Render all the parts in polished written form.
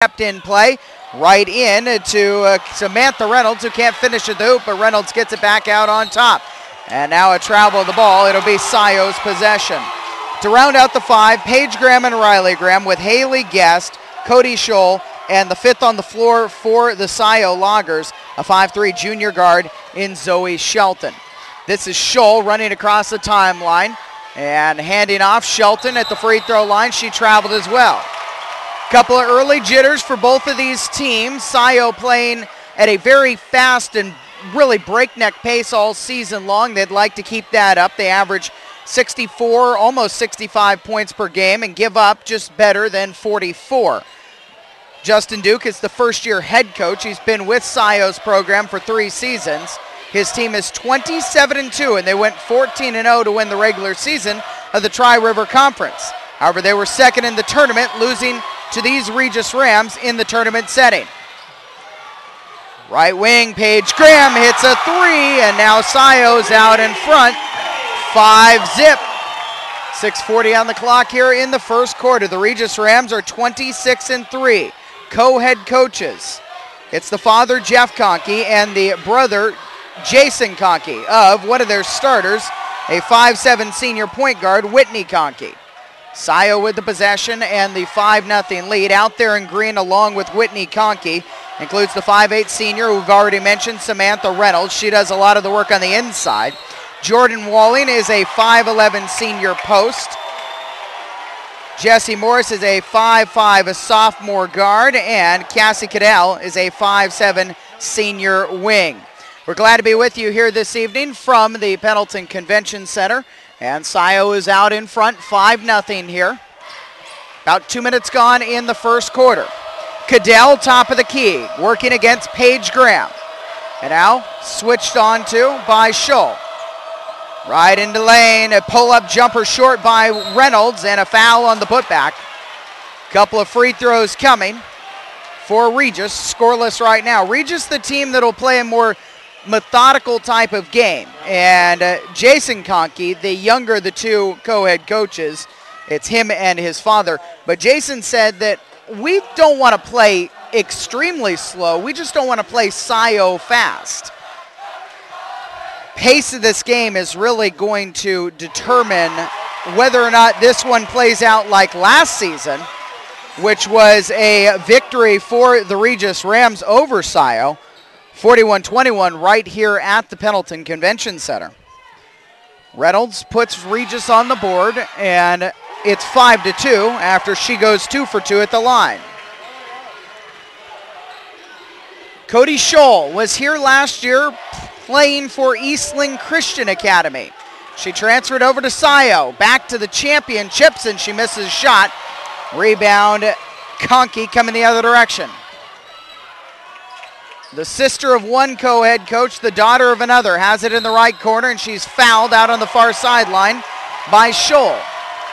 kept in play. Right in to Samantha Reynolds, who can't finish at the hoop, but Reynolds gets it back out on top. And now a travel of the ball. It'll be Scio's possession. To round out the five, Paige Graham and Riley Graham with Haley Guest, Cody Scholl, and the fifth on the floor for the Scio Loggers, a 5'3" junior guard in Zoe Shelton. This is Scholl running across the timeline and handing off Shelton at the free throw line. She traveled as well. Couple of early jitters for both of these teams. Scio playing at a very fast and really breakneck pace all season long. They'd like to keep that up. They average 64, almost 65 points per game and give up just better than 44. Justin Duke is the first-year head coach. He's been with Scio's program for 3 seasons. His team is 27-2, and they went 14-0 to win the regular season of the Tri-River Conference. However, they were second in the tournament, losing to these Regis Rams in the tournament setting. Right wing, Paige Graham hits a 3, and now Scio's out in front. 5-zip. 6:40 on the clock here in the first quarter. The Regis Rams are 26-3. Co-head coaches. It's the father, Jeff Conkey, and the brother, Jason Conkey, of one of their starters, a 5'7" senior point guard, Whitney Conkey. Scio with the possession and the 5-0 lead. Out there in green along with Whitney Conkey includes the 5'8" senior who we've already mentioned, Samantha Reynolds. She does a lot of the work on the inside. Jordan Walling is a 5'11" senior post. Jesse Morris is a 5'5", a sophomore guard, and Cassie Cadell is a 5'7" senior wing. We're glad to be with you here this evening from the Pendleton Convention Center. And Scio is out in front, 5-0 here. About 2 minutes gone in the first quarter. Cadell, top of the key, working against Paige Graham. And now switched on to by Scholl. Right into lane, a pull-up jumper short by Reynolds, and a foul on the putback. Couple of free throws coming for Regis, scoreless right now. Regis, the team that'll play a more methodical type of game, and Jason Conkey, the younger of the two co-head coaches, it's him and his father, but Jason said that we don't want to play extremely slow, we just don't want to play Scio fast. Pace of this game is really going to determine whether or not this one plays out like last season, which was a victory for the Regis Rams over Scio, 41-21 right here at the Pendleton Convention Center. Reynolds puts Regis on the board, and it's 5-2 after she goes 2 for 2 at the line. Cody Scholl was here last year playing for Eastland Christian Academy. She transferred over to Scio, back to the championships, and she misses a shot. Rebound, Conkey coming the other direction. The sister of one co-head coach, the daughter of another, has it in the right corner, and she's fouled out on the far sideline by Scholl.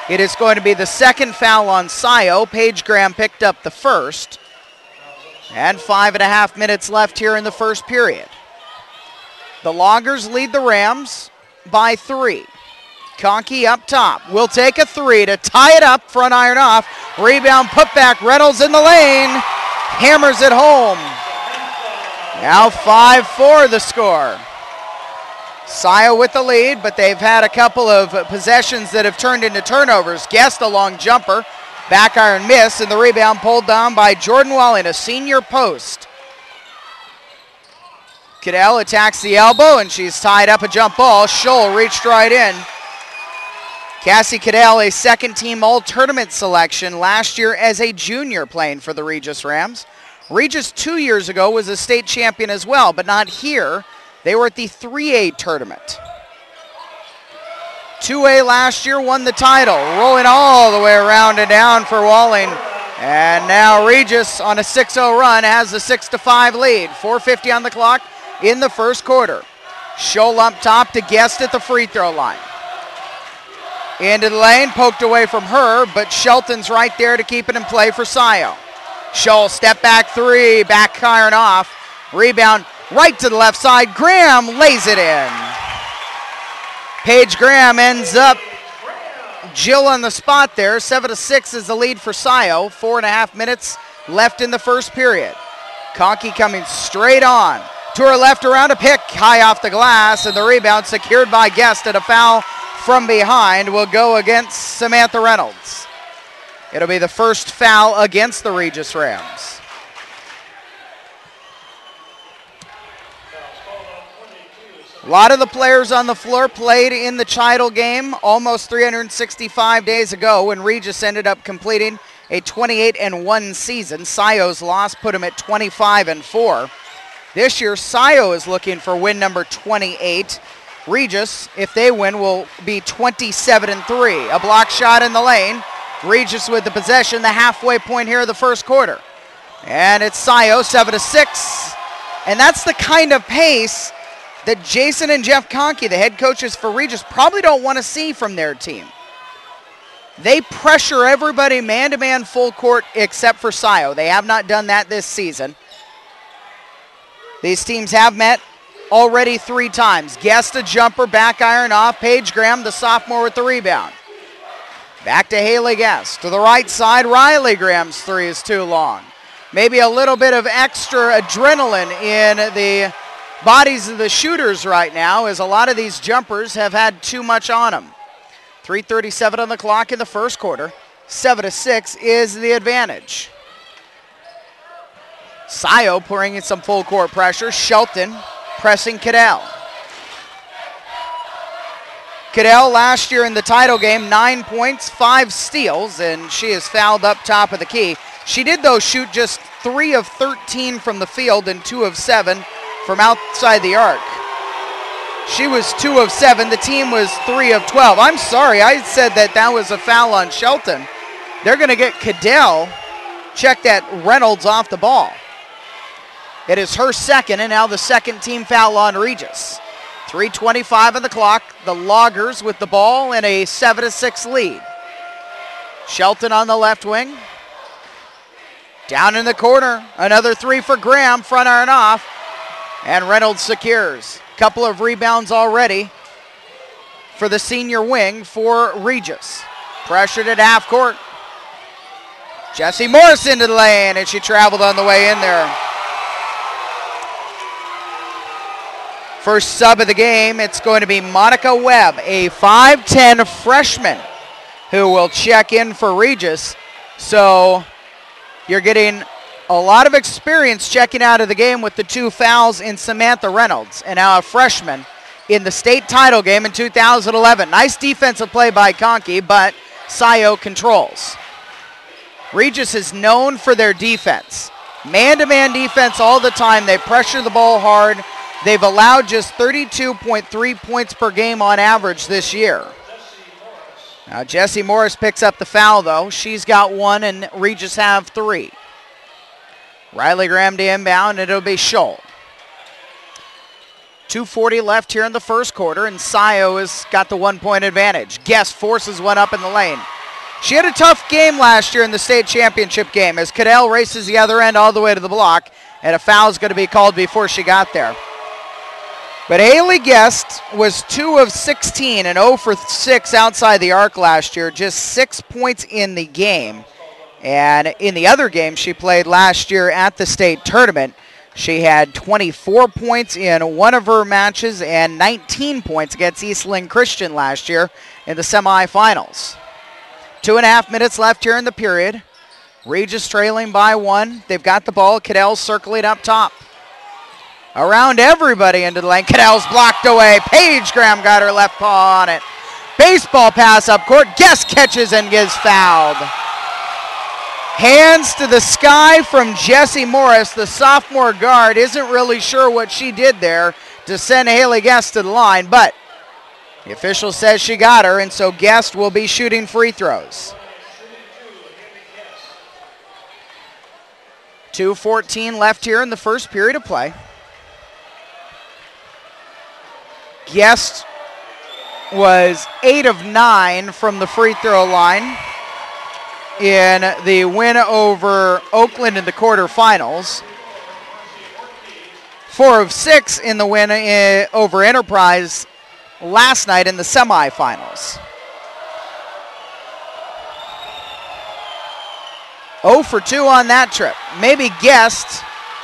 It is going to be the second foul on Scio. Paige Graham picked up the first. And 5.5 minutes left here in the first period. The Loggers lead the Rams by 3. Conkey up top will take a 3 to tie it up, front iron off. Rebound, putback, Reynolds in the lane, hammers it home. Now 5-4 the score. Scio with the lead, but they've had a couple of possessions that have turned into turnovers. Guest a long jumper, back iron miss, and the rebound pulled down by Jordan Walling, a senior post. Cadell attacks the elbow, and she's tied up a jump ball. Scholl reached right in. Cassie Cadell, a second-team all-tournament selection last year as a junior playing for the Regis Rams. Regis 2 years ago was a state champion as well, but not here. They were at the 3A tournament. 2A last year won the title, rolling all the way around and down for Walling. And now Regis on a 6-0 run has a 6-5 lead. 4:50 on the clock in the first quarter. Scholl up top to Guest at the free throw line. Into the lane, poked away from her, but Shelton's right there to keep it in play for Scio. Scholl, step back 3, back iron off. Rebound right to the left side. Graham lays it in. Paige Graham ends up Jill on the spot there. 7-6 is the lead for Scio. 4.5 minutes left in the first period. Conkey coming straight on. To her left around a pick, high off the glass, and the rebound secured by Guest, and a foul from behind will go against Samantha Reynolds. It'll be the first foul against the Regis Rams. A lot of the players on the floor played in the Chidle game almost 365 days ago when Regis ended up completing a 28-1 season. Scio's loss put him at 25-4. This year, Scio is looking for win number 28. Regis, if they win, will be 27-3. A block shot in the lane. Regis with the possession, the halfway point here of the first quarter. And it's Scio, 7-6. And that's the kind of pace that Jason and Jeff Conkey, the head coaches for Regis, probably don't want to see from their team. They pressure everybody man-to-man full court except for Scio. They have not done that this season. These teams have met already 3 times. Guest a jumper, back iron off. Paige Graham, the sophomore, with the rebound. Back to Haley Guest. To the right side, Riley Graham's 3 is too long. Maybe a little bit of extra adrenaline in the bodies of the shooters right now, as a lot of these jumpers have had too much on them. 3:37 on the clock in the first quarter. 7-6 is the advantage. Scio bringing some full court pressure. Shelton pressing Cadell. Cadell last year in the title game, 9 points, 5 steals, and she is fouled up top of the key. She did, though, shoot just 3 of 13 from the field and 2 of 7 from outside the arc. She was 2 of 7. The team was 3 of 12. I'm sorry, I said that was a foul on Shelton. They're going to get Cadell. Check that, Reynolds off the ball. It is her second, and now the second team foul on Regis. 3:25 on the clock. The Loggers with the ball and a 7-6 lead. Shelton on the left wing. Down in the corner. Another 3 for Graham. Front iron off. And Reynolds secures. Couple of rebounds already for the senior wing for Regis. Pressured at half court. Jessie Morris into the lane, and she traveled on the way in there. First sub of the game, it's going to be Monica Webb, a 5'10 freshman who will check in for Regis. So you're getting a lot of experience checking out of the game with the 2 fouls in Samantha Reynolds, and now a freshman in the state title game in 2011. Nice defensive play by Conkey, but Scio controls. Regis is known for their defense. Man-to-man defense all the time. They pressure the ball hard. They've allowed just 32.3 points per game on average this year. Now Jessie Morris picks up the foul, though. She's got 1 and Regis have 3. Riley Graham to inbound, and it'll be Scholl. 2:40 left here in the first quarter, and Scio has got the 1-point advantage. Guest forces one up in the lane. She had a tough game last year in the state championship game as Cadell races the other end all the way to the block, and a foul is going to be called before she got there. But Haley Guest was 2 of 16 and 0 for 6 outside the arc last year, just 6 points in the game. And in the other game she played last year at the state tournament, she had 24 points in one of her matches and 19 points against Eastland Christian last year in the semifinals. 2.5 minutes left here in the period. Regis trailing by 1. They've got the ball. Cadell circling up top. Around everybody into the lane. Cadell's blocked away. Paige Graham got her left paw on it. Baseball pass up court. Guest catches and gets fouled. Hands to the sky from Jessie Morris. The sophomore guard isn't really sure what she did there to send Haley Guest to the line, but the official says she got her, and so Guest will be shooting free throws. 2:14 left here in the first period of play. Guest was 8 of 9 from the free throw line in the win over Oakland in the quarterfinals. 4 of 6 in the win over Enterprise last night in the semifinals. 0 for 2 on that trip. Maybe guessed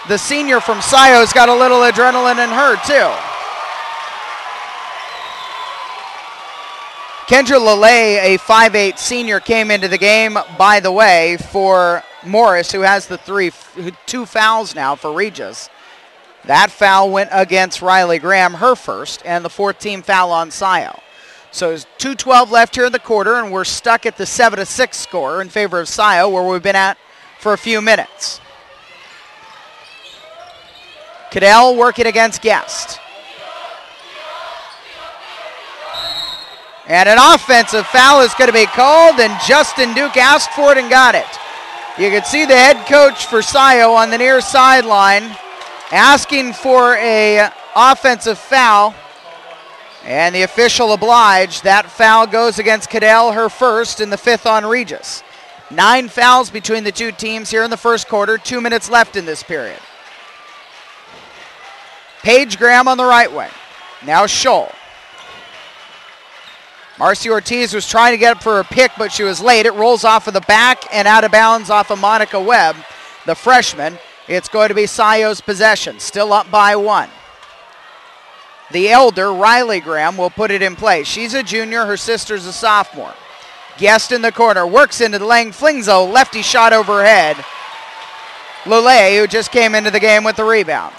the senior from Scio's got a little adrenaline in her too. Kendra Lele, a 5'8 senior, came into the game, by the way, for Morris, who has the 2 fouls now for Regis. That foul went against Riley Graham, her first, and the 14th foul on Scio. So there's 2:12 left here in the quarter, and we're stuck at the 7-6 score in favor of Scio, where we've been at for a few minutes. Cadell working against Guest. And an offensive foul is going to be called, and Justin Duke asked for it and got it. You can see the head coach for Scio on the near sideline asking for a offensive foul, and the official obliged. That foul goes against Cadell, her first, and the 5th on Regis. 9 fouls between the two teams here in the first quarter, 2 minutes left in this period. Paige Graham on the right wing. Now Scholl. Marcy Ortiz was trying to get up for a pick, but she was late. It rolls off of the back and out of bounds off of Monica Webb, the freshman. It's going to be Scio's possession, still up by 1. The elder, Riley Graham, will put it in play. She's a junior, her sister's a sophomore. Guest in the corner, works into the lane, flings a lefty shot overhead. Lule, who just came into the game with the rebound.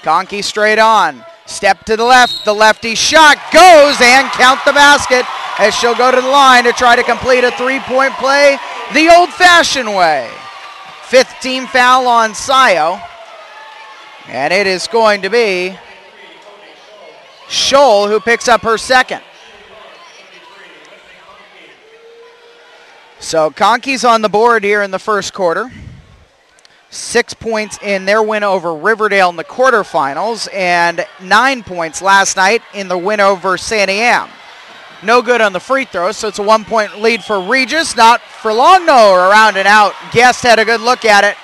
Conkey straight on. Step to the left, the lefty shot goes, and count the basket as she'll go to the line to try to complete a 3-point play the old-fashioned way. 5th team foul on Scio, and it is going to be Scholl who picks up her second. So Conkey's on the board here in the first quarter. 6 points in their win over Riverdale in the quarterfinals, and 9 points last night in the win over Sandy Am. No good on the free throw, so it's a 1-point lead for Regis. Not for long, no, around and out. Guest had a good look at it.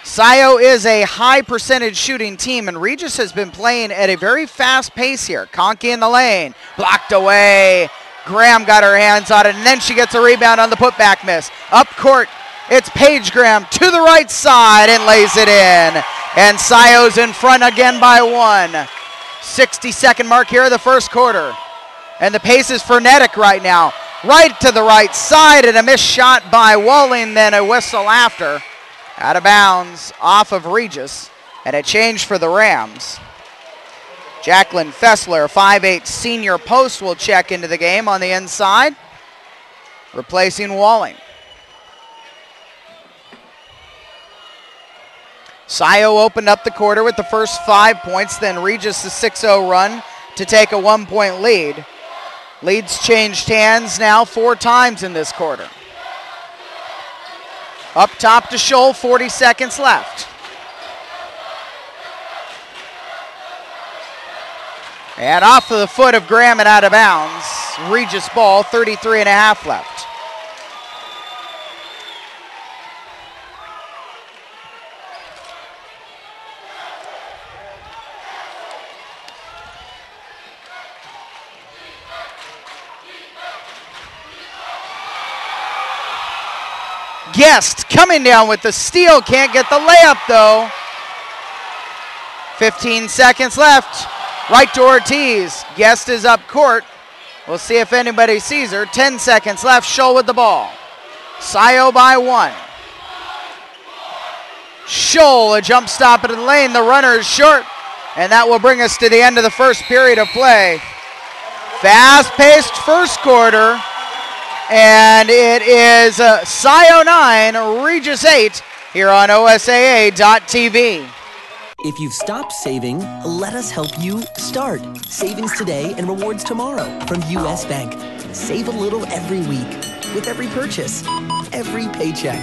Scio is a high percentage shooting team, and Regis has been playing at a very fast pace here. Conkey in the lane, blocked away. Graham got her hands on it, and then she gets a rebound on the putback miss. Up court, it's Paige Graham to the right side and lays it in. And Scio's in front again by 1. 60-second mark here of the first quarter. And the pace is frenetic right now. Right to the right side, and a missed shot by Walling, then a whistle after. Out of bounds off of Regis, and a change for the Rams. Jacqueline Fessler, 5'8 senior post, will check into the game on the inside, replacing Walling. Scio opened up the quarter with the first 5 points, then Regis the 6-0 run to take a 1-point lead. Leads changed hands now 4 times in this quarter. Up top to Scholl, 40 seconds left. And off of the foot of Graham and out of bounds. Regis ball, 33.5 left. Guest coming down with the steal, can't get the layup though. 15 seconds left. Right to Ortiz. Guest is up court. We'll see if anybody sees her. 10 seconds left. Scholl with the ball. Scio by 1. Scholl, a jump stop into the lane. The runner is short. And that will bring us to the end of the first period of play. Fast-paced first quarter. And it is Scio 9, Regis 8 here on OSAA.tv. If you've stopped saving, let us help you start. Savings today and rewards tomorrow from U.S. Bank. Save a little every week with every purchase, every paycheck.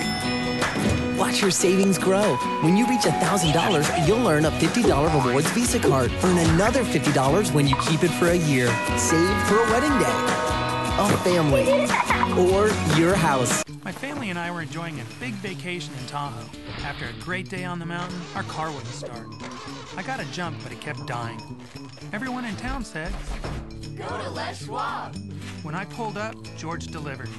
Watch your savings grow. When you reach $1,000, you'll earn a $50 rewards Visa card. Earn another $50 when you keep it for a year. Save for a wedding day, a family, or your house. My family and I were enjoying a big vacation in Tahoe. After a great day on the mountain, our car wouldn't start. I got a jump, but it kept dying. Everyone in town said, "Go to Les Schwab." When I pulled up, George delivered.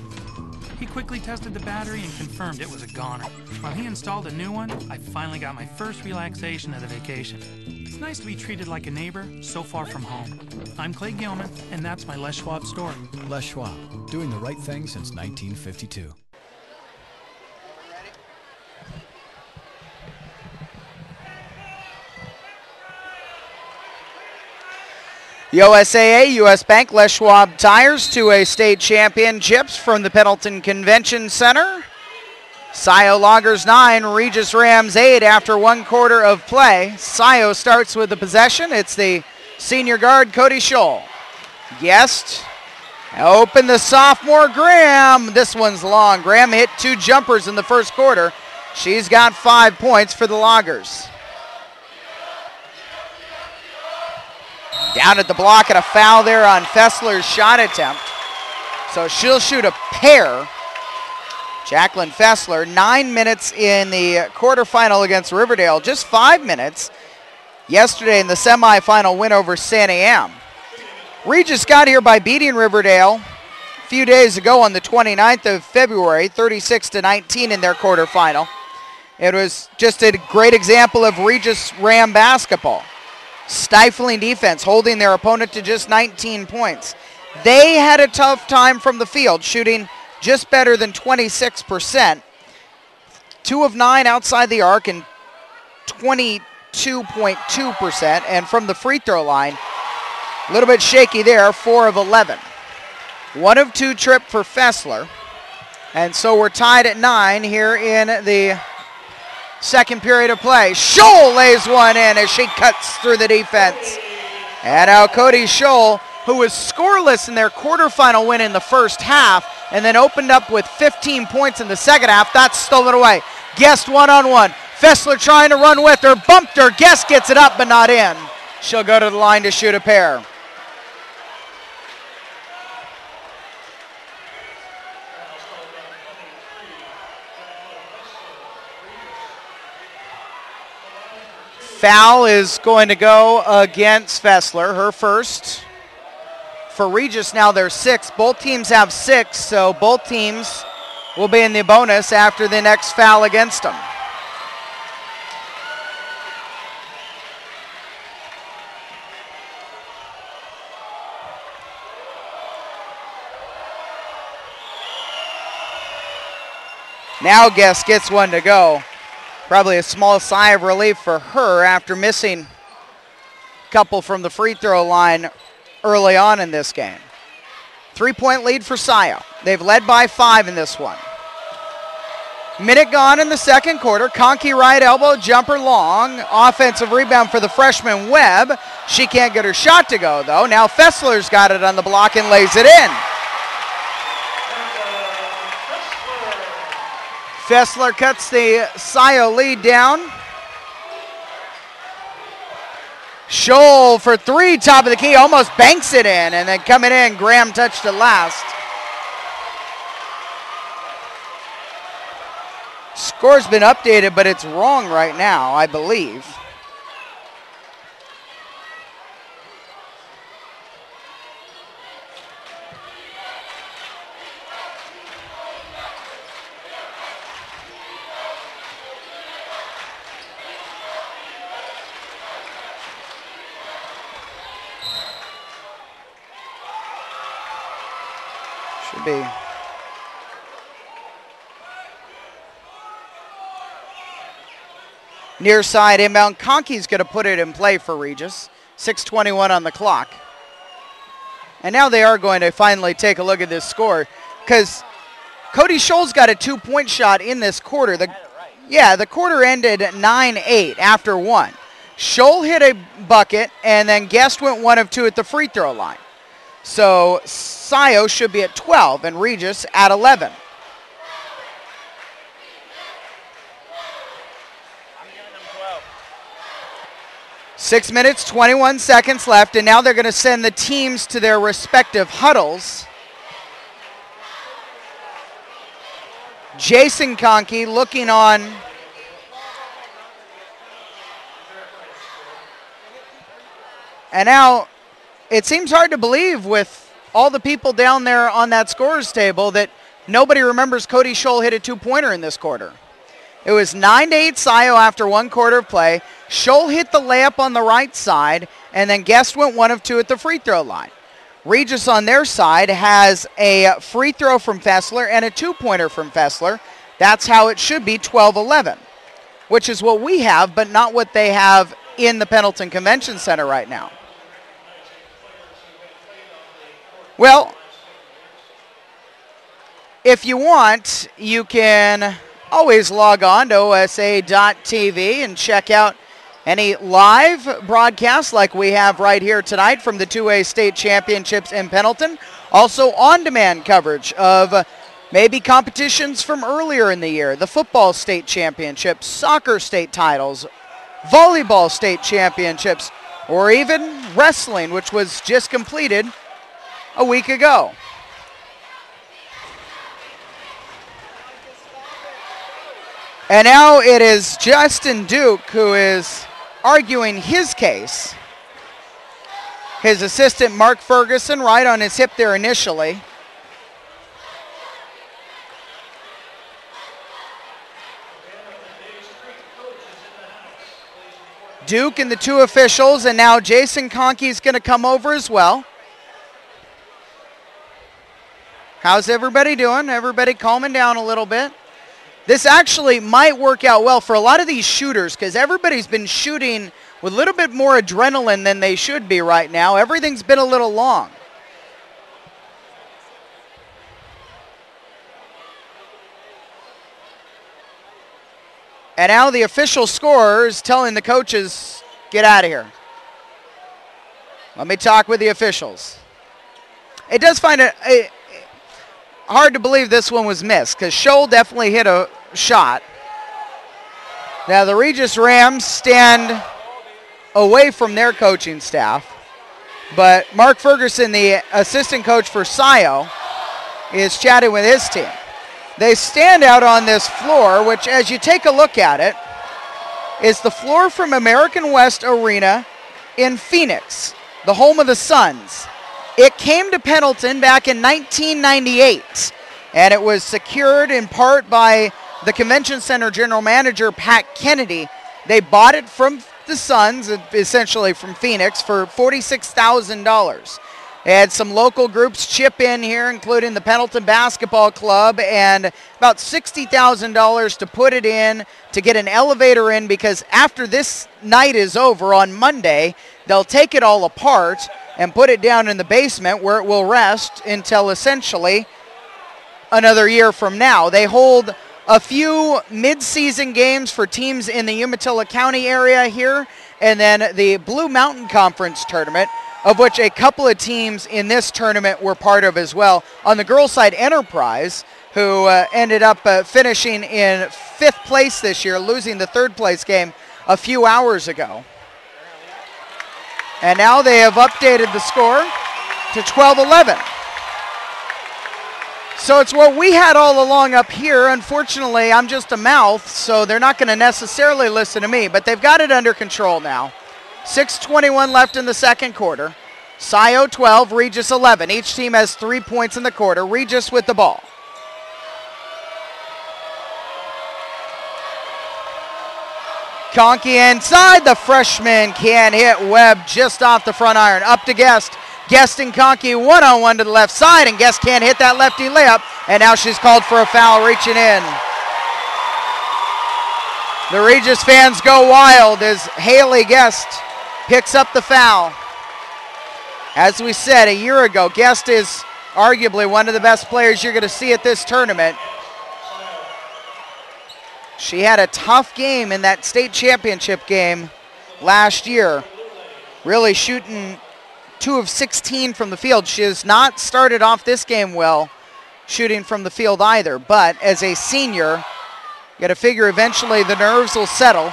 He quickly tested the battery and confirmed it was a goner. While he installed a new one, I finally got my first relaxation of the vacation. It's nice to be treated like a neighbor so far from home. I'm Clay Gilman, and that's my Les Schwab story. Les Schwab, doing the right thing since 1952. The OSAA, U.S. Bank, Les Schwab Tires, 2A state championships from the Pendleton Convention Center. Scio Loggers 9, Regis Rams 8 after 1 quarter of play. Scio starts with the possession. It's the senior guard, Cody Scholl. Guest, open the sophomore, Graham. This one's long. Graham hit 2 jumpers in the first quarter. She's got 5 points for the Loggers. Down at the block and a foul there on Fessler's shot attempt. So she'll shoot a pair. Jacqueline Fessler, 9 minutes in the quarterfinal against Riverdale, just 5 minutes yesterday in the semifinal win over Santa Am. Regis got here by beating Riverdale a few days ago on the 29th of February, 36-19 in their quarterfinal. It was just a great example of Regis Ram basketball. Stifling defense, holding their opponent to just 19 points. They had a tough time from the field, shooting just better than 26%. 2 of 9 outside the arc and 22.2%. And from the free throw line, a little bit shaky there, 4 of 11. 1 of 2 trip for Fessler. And so we're tied at 9 here in the second period of play. Scholl lays one in as she cuts through the defense. And now Cody Scholl, who was scoreless in their quarterfinal win in the first half and then opened up with 15 points in the second half, that's stolen away. Guest one-on-one. Fessler trying to run with her, bumped her. Guest gets it up but not in. She'll go to the line to shoot a pair. Foul is going to go against Fessler, her first. For Regis now there's 6. Both teams have 6, so both teams will be in the bonus after the next foul against them. Now Guest gets one to go. Probably a small sigh of relief for her after missing a couple from the free throw line early on in this game. 3-point lead for Scio. They've led by 5 in this one. Minute gone in the second quarter. Conkey right elbow, jumper long. Offensive rebound for the freshman Webb. She can't get her shot to go though. Now Fessler's got it on the block and lays it in. Fessler cuts the Scio lead down. Scholl for 3, top of the key, almost banks it in, and then coming in, Graham touched it last. Score's been updated, but it's wrong right now, I believe. Should be. Near side inbound. Conkey's going to put it in play for Regis. 6:21 on the clock. And now they are going to finally take a look at this score because Cody Scholl's got a 2-point shot in this quarter. The quarter ended 9-8 after 1. Scholl hit a bucket and then Guest went 1 of 2 at the free throw line. So Scio should be at 12 and Regis at 11. I'm giving them 12. 6 minutes, 21 seconds left, and now they're going to send the teams to their respective huddles. Jason Conkey looking on. And now it seems hard to believe with all the people down there on that scorer's table that nobody remembers Cody Scholl hit a two-pointer in this quarter. It was 9-8 Scio after one quarter of play. Scholl hit the layup on the right side, and then Guest went 1 of 2 at the free throw line. Regis on their side has a free throw from Fessler and a two-pointer from Fessler. That's how it should be, 12-11, which is what we have, but not what they have in the Pendleton Convention Center right now. Well, if you want, you can always log on to OSAA.tv and check out any live broadcasts like we have right here tonight from the 2A state championships in Pendleton. Also on-demand coverage of maybe competitions from earlier in the year, the football state championships, soccer state titles, volleyball state championships, or even wrestling, which was just completed a week ago. And now it is Justin Duke who is arguing his case. His assistant, Mark Ferguson, right on his hip there initially. Duke and the two officials, and now Jason Conkey's going to come over as well. How's everybody doing? Everybody calming down a little bit. This actually might work out well for a lot of these shooters because everybody's been shooting with a little bit more adrenaline than they should be right now. Everything's been a little long. And now the official scorer is telling the coaches, get out of here. Let me talk with the officials. It does find it hard to believe this one was missed because Scholl definitely hit a shot. Now the Regis Rams stand away from their coaching staff, but Mark Ferguson, the assistant coach for Scio, is chatting with his team. They stand out on this floor, which as you take a look at it, is the floor from American West Arena in Phoenix, the home of the Suns. It came to Pendleton back in 1998, and it was secured in part by the Convention Center general manager, Pat Kennedy. They bought it from the Suns, essentially from Phoenix, for $46,000. They had some local groups chip in here, including the Pendleton Basketball Club, and about $60,000 to put it in, to get an elevator in, because after this night is over on Monday, they'll take it all apart and put it down in the basement where it will rest until essentially another year from now. They hold a few mid-season games for teams in the Umatilla County area here, and then the Blue Mountain Conference tournament, of which a couple of teams in this tournament were part of as well. On the girls' side, Enterprise, who ended up finishing in 5th place this year, losing the 3rd place game a few hours ago. And now they have updated the score to 12-11. So it's what we had all along up here. Unfortunately, I'm just a mouth, so they're not going to necessarily listen to me, but they've got it under control now. 6:21 left in the second quarter. Scio 12, Regis 11. Each team has 3 points in the quarter. Regis with the ball. Conkey inside. The freshman can hit. Webb just off the front iron. Up to Guest. Guest and Conkey one-on-one to the left side, and Guest can't hit that lefty layup, and now she's called for a foul reaching in. The Regis fans go wild as Haley Guest picks up the foul. As we said a year ago, Guest is arguably one of the best players you're going to see at this tournament. She had a tough game in that state championship game last year, really shooting 2 of 16 from the field. She has not started off this game well shooting from the field either, but as a senior, you got to figure eventually the nerves will settle.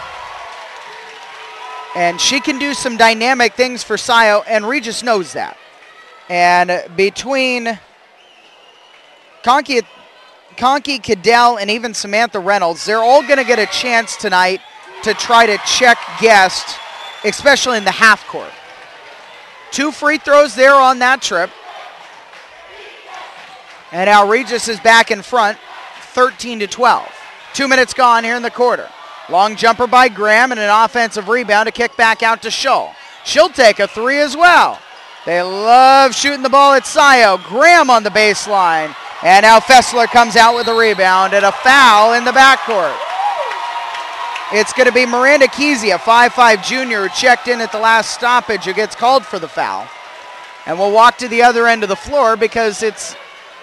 And she can do some dynamic things for Scio, and Regis knows that. And between Conkey, Cadell, and even Samantha Reynolds, they're all going to get a chance tonight to try to check Guest, especially in the half court. 2 free throws there on that trip. And now Regis is back in front, 13-12. 2 minutes gone here in the quarter. Long jumper by Graham and an offensive rebound to kick back out to Scio. She'll take a three as well. They love shooting the ball at Scio. Graham on the baseline. And now Fessler comes out with a rebound and a foul in the backcourt. It's going to be Miranda Kesey, a 5'5 junior who checked in at the last stoppage, who gets called for the foul. And we'll walk to the other end of the floor because it's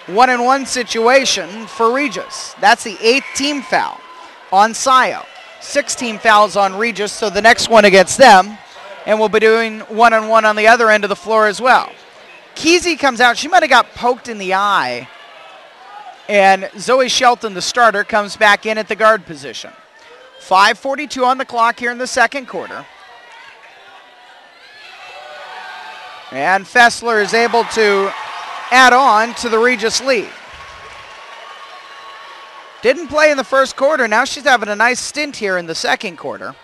1-on-1 situation for Regis. That's the 8th team foul on Scio. 6 team fouls on Regis, so the next one against them. And we'll be doing 1-on-1 on the other end of the floor as well. Kesey comes out. She might have got poked in the eye. And Zoe Shelton, the starter, comes back in at the guard position. 5:42 on the clock here in the second quarter. And Fessler is able to add on to the Regis lead. Didn't play in the first quarter. Now she's having a nice stint here in the second quarter.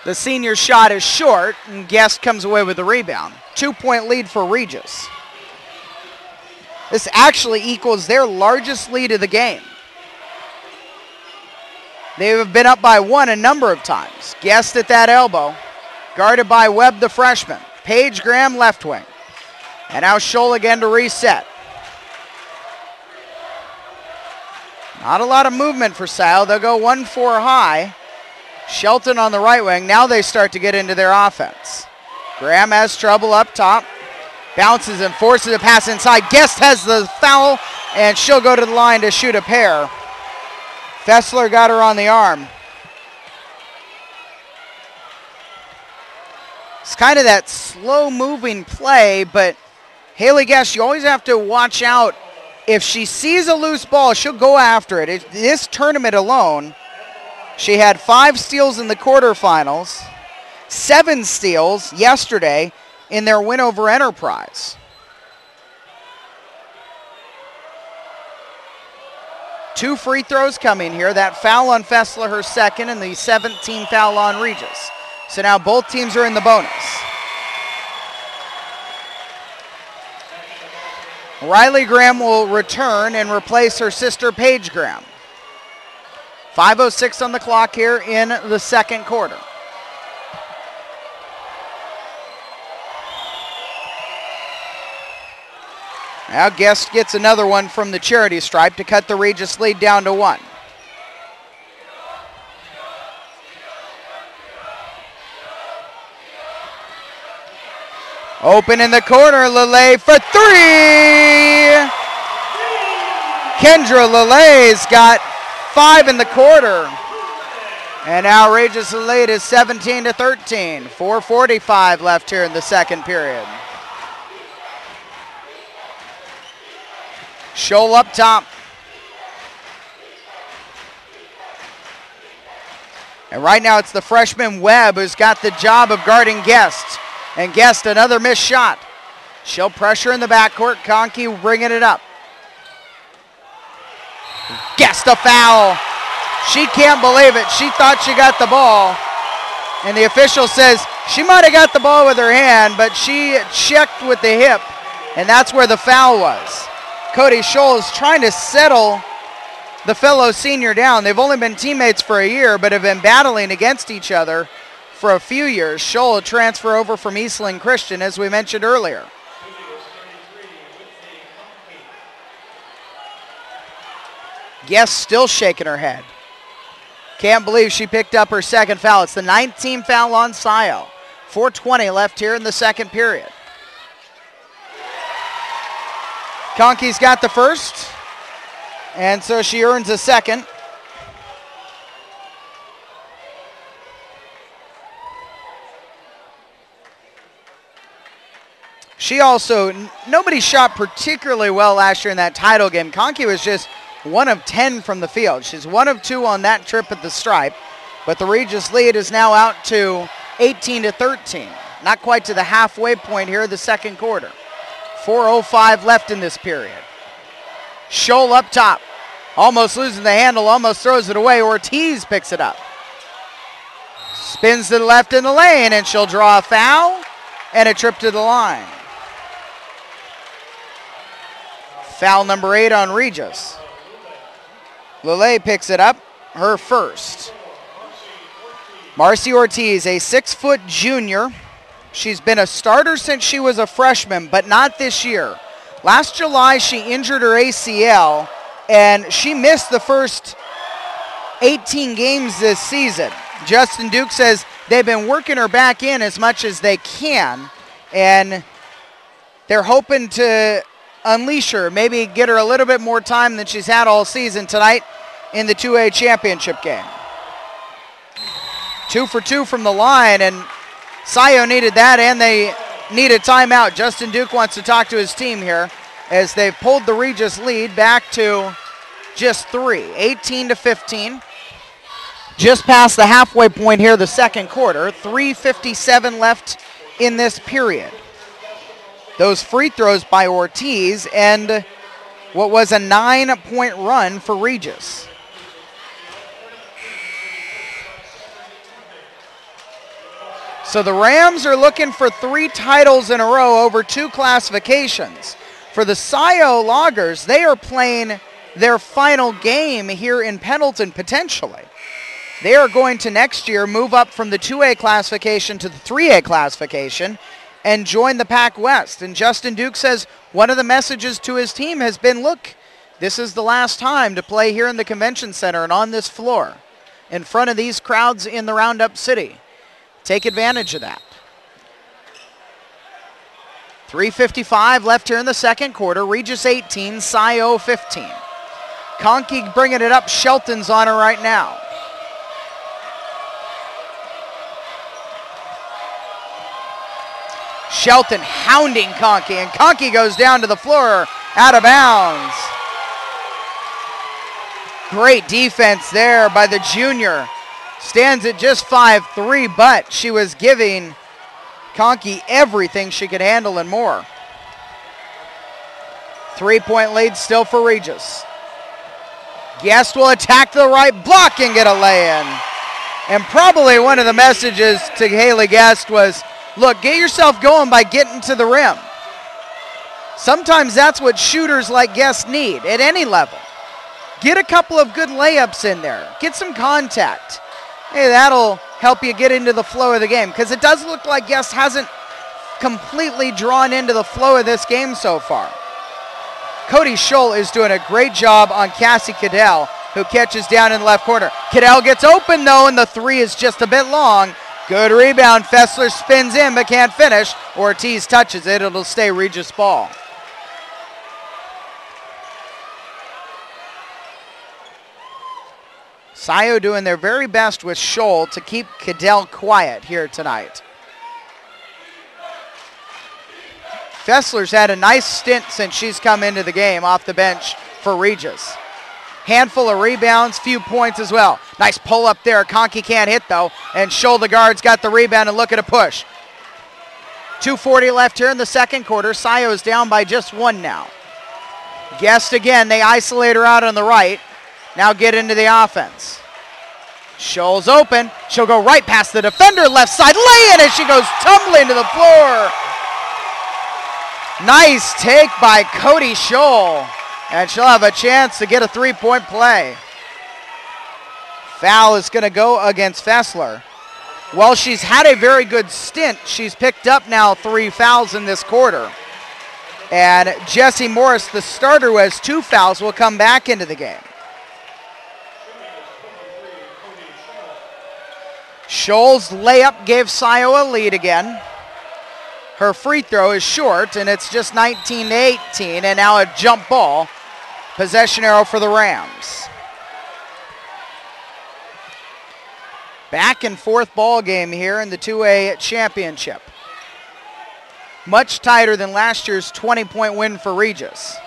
The senior shot is short, and Guest comes away with the rebound. 2-point lead for Regis. This actually equals their largest lead of the game. They have been up by 1 a number of times. Guest at that elbow, guarded by Webb, the freshman. Paige Graham, left wing. And now Scholl again to reset. Not a lot of movement for Scio. They'll go 1-4 high. Shelton on the right wing. Now they start to get into their offense. Graham has trouble up top. Bounces and forces a pass inside. Guest has the foul, and she'll go to the line to shoot a pair. Fessler got her on the arm. It's kind of that slow-moving play, but Haley Guest, you always have to watch out. If she sees a loose ball, she'll go after it. This tournament alone, she had 5 steals in the quarterfinals, 7 steals yesterday in their win over Enterprise. Two free throws coming here. That foul on Fessler, her second, and the 17th foul on Regis. So now both teams are in the bonus. Riley Graham will return and replace her sister Paige Graham. 5:06 on the clock here in the second quarter. Now Guest gets another one from the charity stripe to cut the Regis lead down to 1. Open in the corner, Lele for 3! Kendra Lele's got 5 in the quarter. And now Regis lead is 17-13. 4:45 left here in the second period. Scholl up top. And right now it's the freshman Webb who's got the job of guarding Guest. And Guest, another missed shot. She'll pressure in the backcourt. Conkey bringing it up. Guest a foul. She can't believe it. She thought she got the ball. And the official says she might have got the ball with her hand, but she checked with the hip. And that's where the foul was. Cody Scholl is trying to settle the fellow senior down. They've only been teammates for a year, but have been battling against each other for a few years. Scholl will transfer over from Eastland Christian, as we mentioned earlier. Guest still shaking her head. Can't believe she picked up her second foul. It's the 19th foul on Scio. 4:20 left here in the second period. Conkey's got the first, and so she earns a second. She also, nobody shot particularly well last year in that title game. Conkey was just 1 of 10 from the field. She's 1 of 2 on that trip at the stripe, but the Regis lead is now out to 18-13. Not quite to the halfway point here of the second quarter. 4:05 left in this period. Scholl up top, almost losing the handle, almost throws it away. Ortiz picks it up. Spins to the left in the lane, and she'll draw a foul and a trip to the line. Foul number 8 on Regis. Lele picks it up, her first. Marcy Ortiz, a 6-foot junior. She's been a starter since she was a freshman, but not this year. Last July, she injured her ACL, and she missed the first 18 games this season. Justin Duke says they've been working her back in as much as they can, and they're hoping to unleash her, maybe get her a little bit more time than she's had all season tonight in the 2A championship game. 2 for 2 from the line, and Scio needed that, and they need a timeout. Justin Duke wants to talk to his team here as they've pulled the Regis lead back to just 3, 18-15. Just past the halfway point here, the second quarter. 3:57 left in this period. Those free throws by Ortiz and what was a 9-point run for Regis. So the Rams are looking for 3 titles in a row over 2 classifications. For the Scio Loggers, they are playing their final game here in Pendleton potentially. They are going to next year move up from the 2A classification to the 3A classification and join the Pac West. And Justin Duke says one of the messages to his team has been, look, this is the last time to play here in the convention center and on this floor in front of these crowds in the Roundup City. Take advantage of that. 3:55 left here in the second quarter. Regis 18, Scio 15. Conkey bringing it up. Shelton's on her right now. Shelton hounding Conkey, and Conkey goes down to the floor, out of bounds. Great defense there by the junior. Stands at just 5'3", but she was giving Conkey everything she could handle and more. 3-point lead still for Regis. Guest will attack the right block and get a lay-in. And probably one of the messages to Haley Guest was, look, get yourself going by getting to the rim. Sometimes that's what shooters like Guest need at any level. Get a couple of good layups in there. Get some contact. Hey, that'll help you get into the flow of the game, because it does look like Guest hasn't completely drawn into the flow of this game so far. Cody Scholl is doing a great job on Cassie Cadell, who catches down in the left corner. Cadell gets open, though, and the 3 is just a bit long. Good rebound. Fessler spins in but can't finish. Ortiz touches it. It'll stay Regis ball. Scio doing their very best with Scholl to keep Cadell quiet here tonight. Fessler's had a nice stint since she's come into the game off the bench for Regis. Handful of rebounds, few points as well. Nice pull up there. Conkey can't hit though, and Scholl, the guard's got the rebound and look at a push. 2:40 left here in the second quarter. Scio's down by just 1 now. Guest again, they isolate her out on the right. Now get into the offense. Scholl's open. She'll go right past the defender, left side, lay in, and she goes tumbling to the floor. Nice take by Cody Scholl, and she'll have a chance to get a 3-point play. Foul is going to go against Fessler. Well, she's had a very good stint. She's picked up now 3 fouls in this quarter. And Jesse Morris, the starter who has 2 fouls, will come back into the game. Scholl's layup gave Scio a lead again. Her free throw is short, and it's just 19-18, and now a jump ball. Possession arrow for the Rams. Back and forth ball game here in the 2A championship. Much tighter than last year's 20-point win for Regis.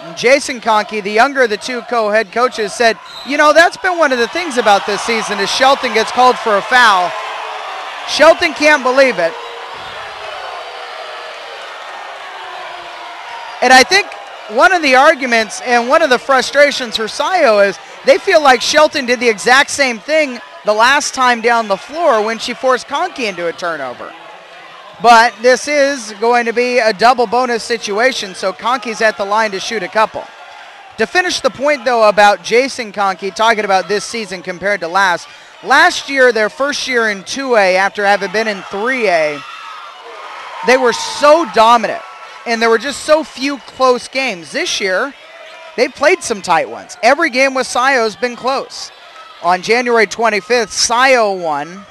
And Jason Conkey, the younger of the 2 co-head coaches, said, you know, that's been one of the things about this season is Shelton gets called for a foul. Shelton can't believe it. And I think one of the arguments and one of the frustrations for Scio is they feel like Shelton did the exact same thing the last time down the floor when she forced Conkey into a turnover. But this is going to be a double bonus situation, so Conkey's at the line to shoot a couple. To finish the point, though, about Jason Conkey, talking about this season compared to last year, their first year in 2A after having been in 3A, they were so dominant, and there were just so few close games. This year, they played some tight ones. Every game with Scio has been close. On January 25th, Scio won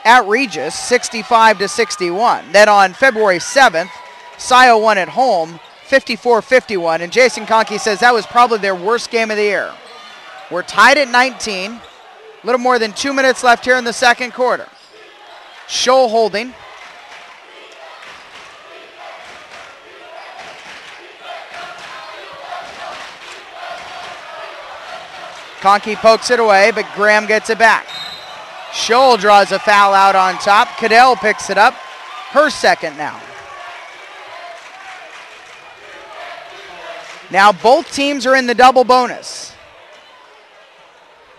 at Regis 65-61. Then on February 7th, Scio won at home 54-51, and Jason Conkey says that was probably their worst game of the year. We're tied at 19. A little more than 2 minutes left here in the second quarter. Scholl holding. Conkey pokes it away, but Graham gets it back. Scholl draws a foul out on top. Cadell picks it up. Her second now. Now both teams are in the double bonus.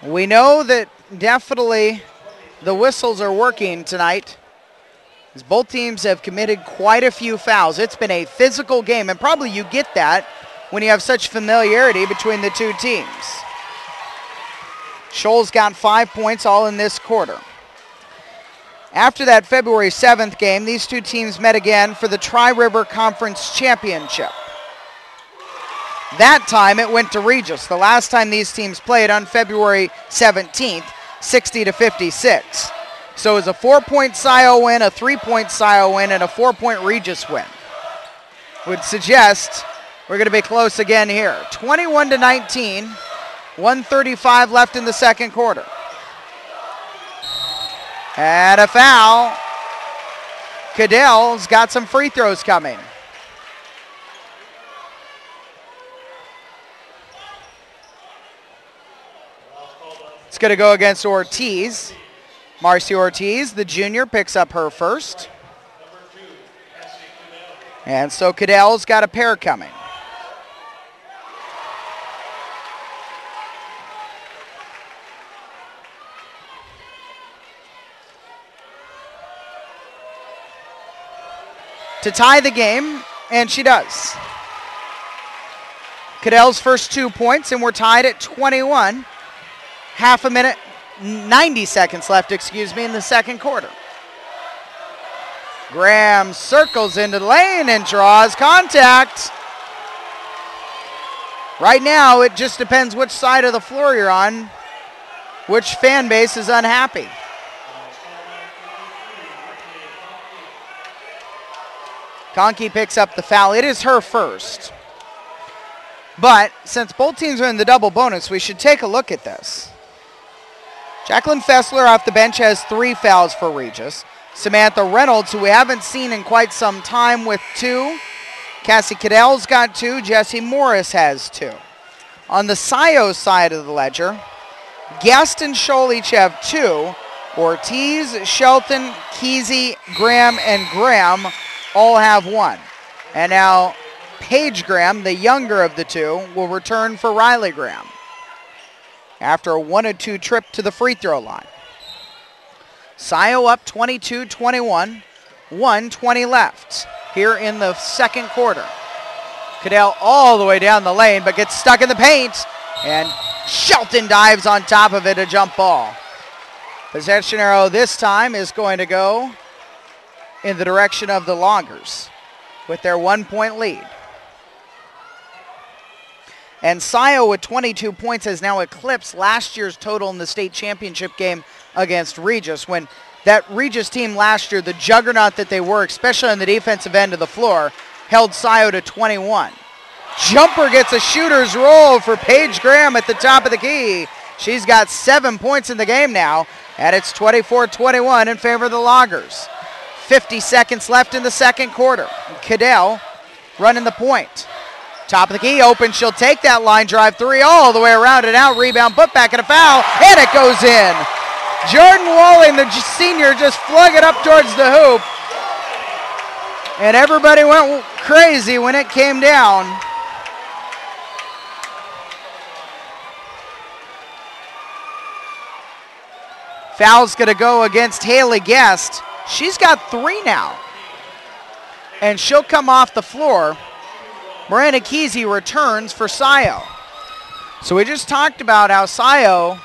We know that definitely the whistles are working tonight, as both teams have committed quite a few fouls. It's been a physical game, and probably you get that when you have such familiarity between the two teams. Scholl's got 5 points all in this quarter. After that February 7th game, these two teams met again for the Tri-River Conference Championship. That time it went to Regis. The last time these teams played on February 17th, 60-56. So it was a 4-point Scio win, a 3-point Scio win, and a 4-point Regis win. Would suggest we're going to be close again here. 21-19, 1:35 left in the second quarter. And a foul. Cadell's got some free throws coming. It's going to go against Ortiz. Marcy Ortiz, the junior, picks up her first. And so Cadell's got a pair coming. To tie the game, and she does. Cadell's first 2 points, and we're tied at 21. Half a minute, 90 seconds left, in the second quarter. Graham circles into the lane and draws contact. Right now, it just depends which side of the floor you're on, which fan base is unhappy. Conkey picks up the foul. It is her first. But since both teams are in the double bonus, we should take a look at this. Jacqueline Fessler off the bench has 3 fouls for Regis. Samantha Reynolds, who we haven't seen in quite some time, with 2. Cassie Cadell's got 2. Jessie Morris has 2. On the Scio side of the ledger, Guest and Scholl each have 2. Ortiz, Shelton, Kesey, Graham, and Graham all have 1. And now Paige Graham, the younger of the 2, will return for Riley Graham after a 1-2 trip to the free throw line. Scio up 22-21, 1:20 left here in the second quarter. Cadell all the way down the lane, but gets stuck in the paint, and Shelton dives on top of it, a jump ball. Possession arrow this time is going to go in the direction of the Loggers with their 1-point lead. And Scio with 22 points has now eclipsed last year's total in the state championship game against Regis, when that Regis team last year, the juggernaut that they were, especially on the defensive end of the floor, held Scio to 21. Jumper gets a shooter's roll for Paige Graham at the top of the key. She's got 7 points in the game now, and it's 24-21 in favor of the Loggers. 50 seconds left in the second quarter. Cadell running the point. Top of the key, open, she'll take that line drive 3 all the way around and out. Rebound, put back and a foul, and it goes in. Jordan Walling, the senior, just flung it up towards the hoop. And everybody went crazy when it came down. Foul's going to go against Haley Guest. She's got 3 now. And she'll come off the floor. Miranda Kesey returns for Scio. So we just talked about how Scio,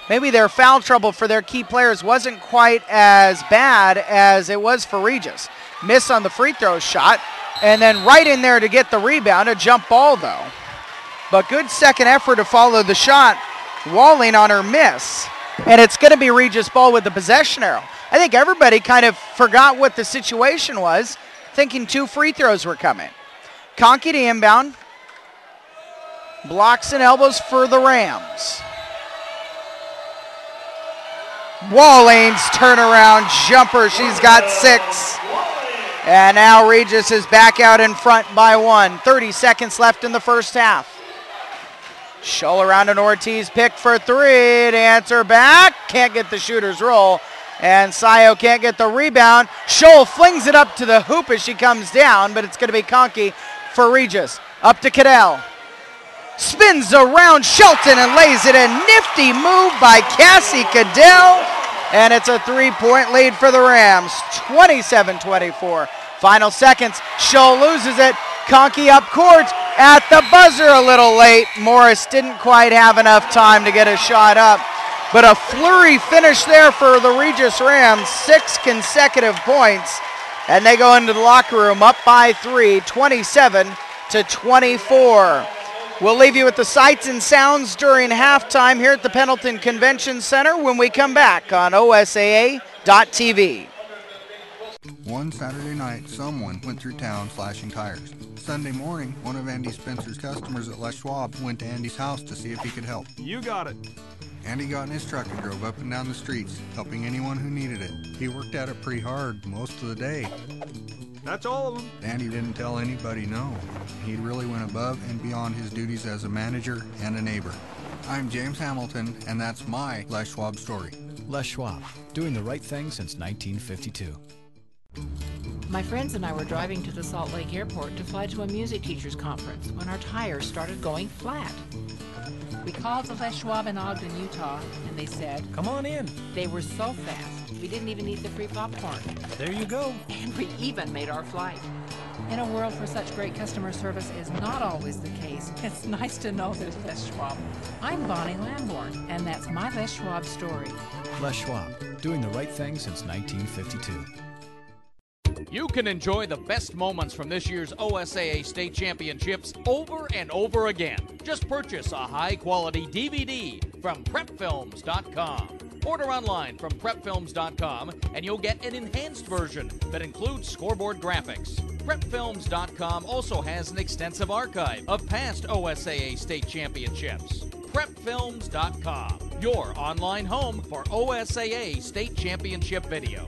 maybe their foul trouble for their key players wasn't quite as bad as it was for Regis. Miss on the free throw shot, and then right in there to get the rebound, a jump ball though. But good second effort to follow the shot. Walling on her miss. And it's going to be Regis ball with the possession arrow. I think everybody kind of forgot what the situation was, thinking 2 free throws were coming. Conkey to inbound. Blocks and elbows for the Rams. Walling's turnaround jumper. She's got 6. And now Regis is back out in front by 1. 30 seconds left in the first half. Scholl around an Ortiz pick for 3 to answer back. Can't get the shooter's roll. And Scio can't get the rebound. Scholl flings it up to the hoop as she comes down, but it's going to be Conkey for Regis. Up to Cadell. Spins around Shelton and lays it in. Nifty move by Cassie Cadell. And it's a 3-point lead for the Rams. 27-24. Final seconds. Scholl loses it. Conkey up court at the buzzer a little late. Morris didn't quite have enough time to get a shot up. But a flurry finish there for the Regis Rams. 6 consecutive points. And they go into the locker room up by 3, 27-24. We'll leave you with the sights and sounds during halftime here at the Pendleton Convention Center when we come back on OSAA.tv. One Saturday night, someone went through town slashing tires. Sunday morning, one of Andy Spencer's customers at Les Schwab went to Andy's house to see if he could help. You got it. Andy got in his truck and drove up and down the streets, helping anyone who needed it. He worked at it pretty hard most of the day. That's all of them. Andy didn't tell anybody no. He really went above and beyond his duties as a manager and a neighbor. I'm James Hamilton, and that's my Les Schwab story. Les Schwab, doing the right thing since 1952. My friends and I were driving to the Salt Lake Airport to fly to a music teachers conference when our tires started going flat. We called the Les Schwab in Ogden, Utah, and they said, "Come on in." They were so fast, we didn't even eat the free popcorn. There you go. And we even made our flight. In a world where such great customer service is not always the case, it's nice to know there's Les Schwab. I'm Bonnie Lamborn, and that's my Les Schwab story. Les Schwab, doing the right thing since 1952. You can enjoy the best moments from this year's OSAA State Championships over and over again. Just purchase a high-quality DVD from PrepFilms.com. Order online from PrepFilms.com and you'll get an enhanced version that includes scoreboard graphics. PrepFilms.com also has an extensive archive of past OSAA State Championships. PrepFilms.com, your online home for OSAA State Championship video.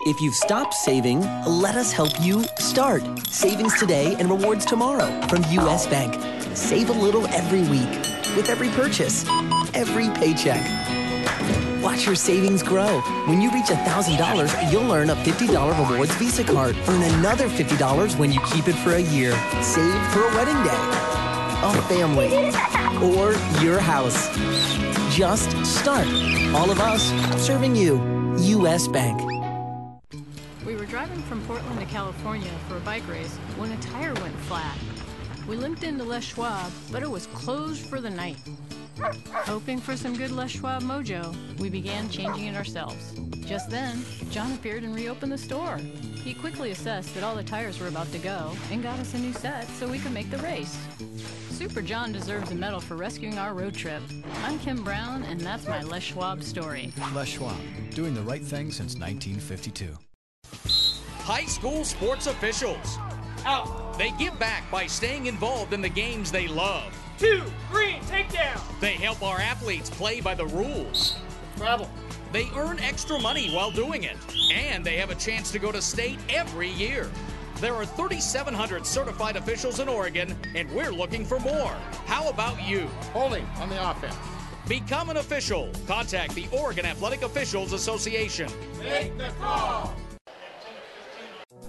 If you've stopped saving, let us help you start. Savings today and rewards tomorrow from U.S. Bank. Save a little every week with every purchase, every paycheck. Watch your savings grow. When you reach $1,000, you'll earn a $50 rewards Visa card. Earn another $50 when you keep it for a year. Save for a wedding day, a family, or your house. Just start. All of us serving you. U.S. Bank. We were driving from Portland to California for a bike race when a tire went flat. We limped into Les Schwab, but it was closed for the night. Hoping for some good Les Schwab mojo, we began changing it ourselves. Just then, John appeared and reopened the store. He quickly assessed that all the tires were about to go and got us a new set so we could make the race. Super John deserves a medal for rescuing our road trip. I'm Kim Brown, and that's my Les Schwab story. Les Schwab, doing the right thing since 1952. High school sports officials. Out. They give back by staying involved in the games they love. 2, green, takedown. They help our athletes play by the rules. Travel. They earn extra money while doing it. And they have a chance to go to state every year. There are 3,700 certified officials in Oregon, and we're looking for more. How about you? Holding on the offense. Become an official. Contact the Oregon Athletic Officials Association. Make the call.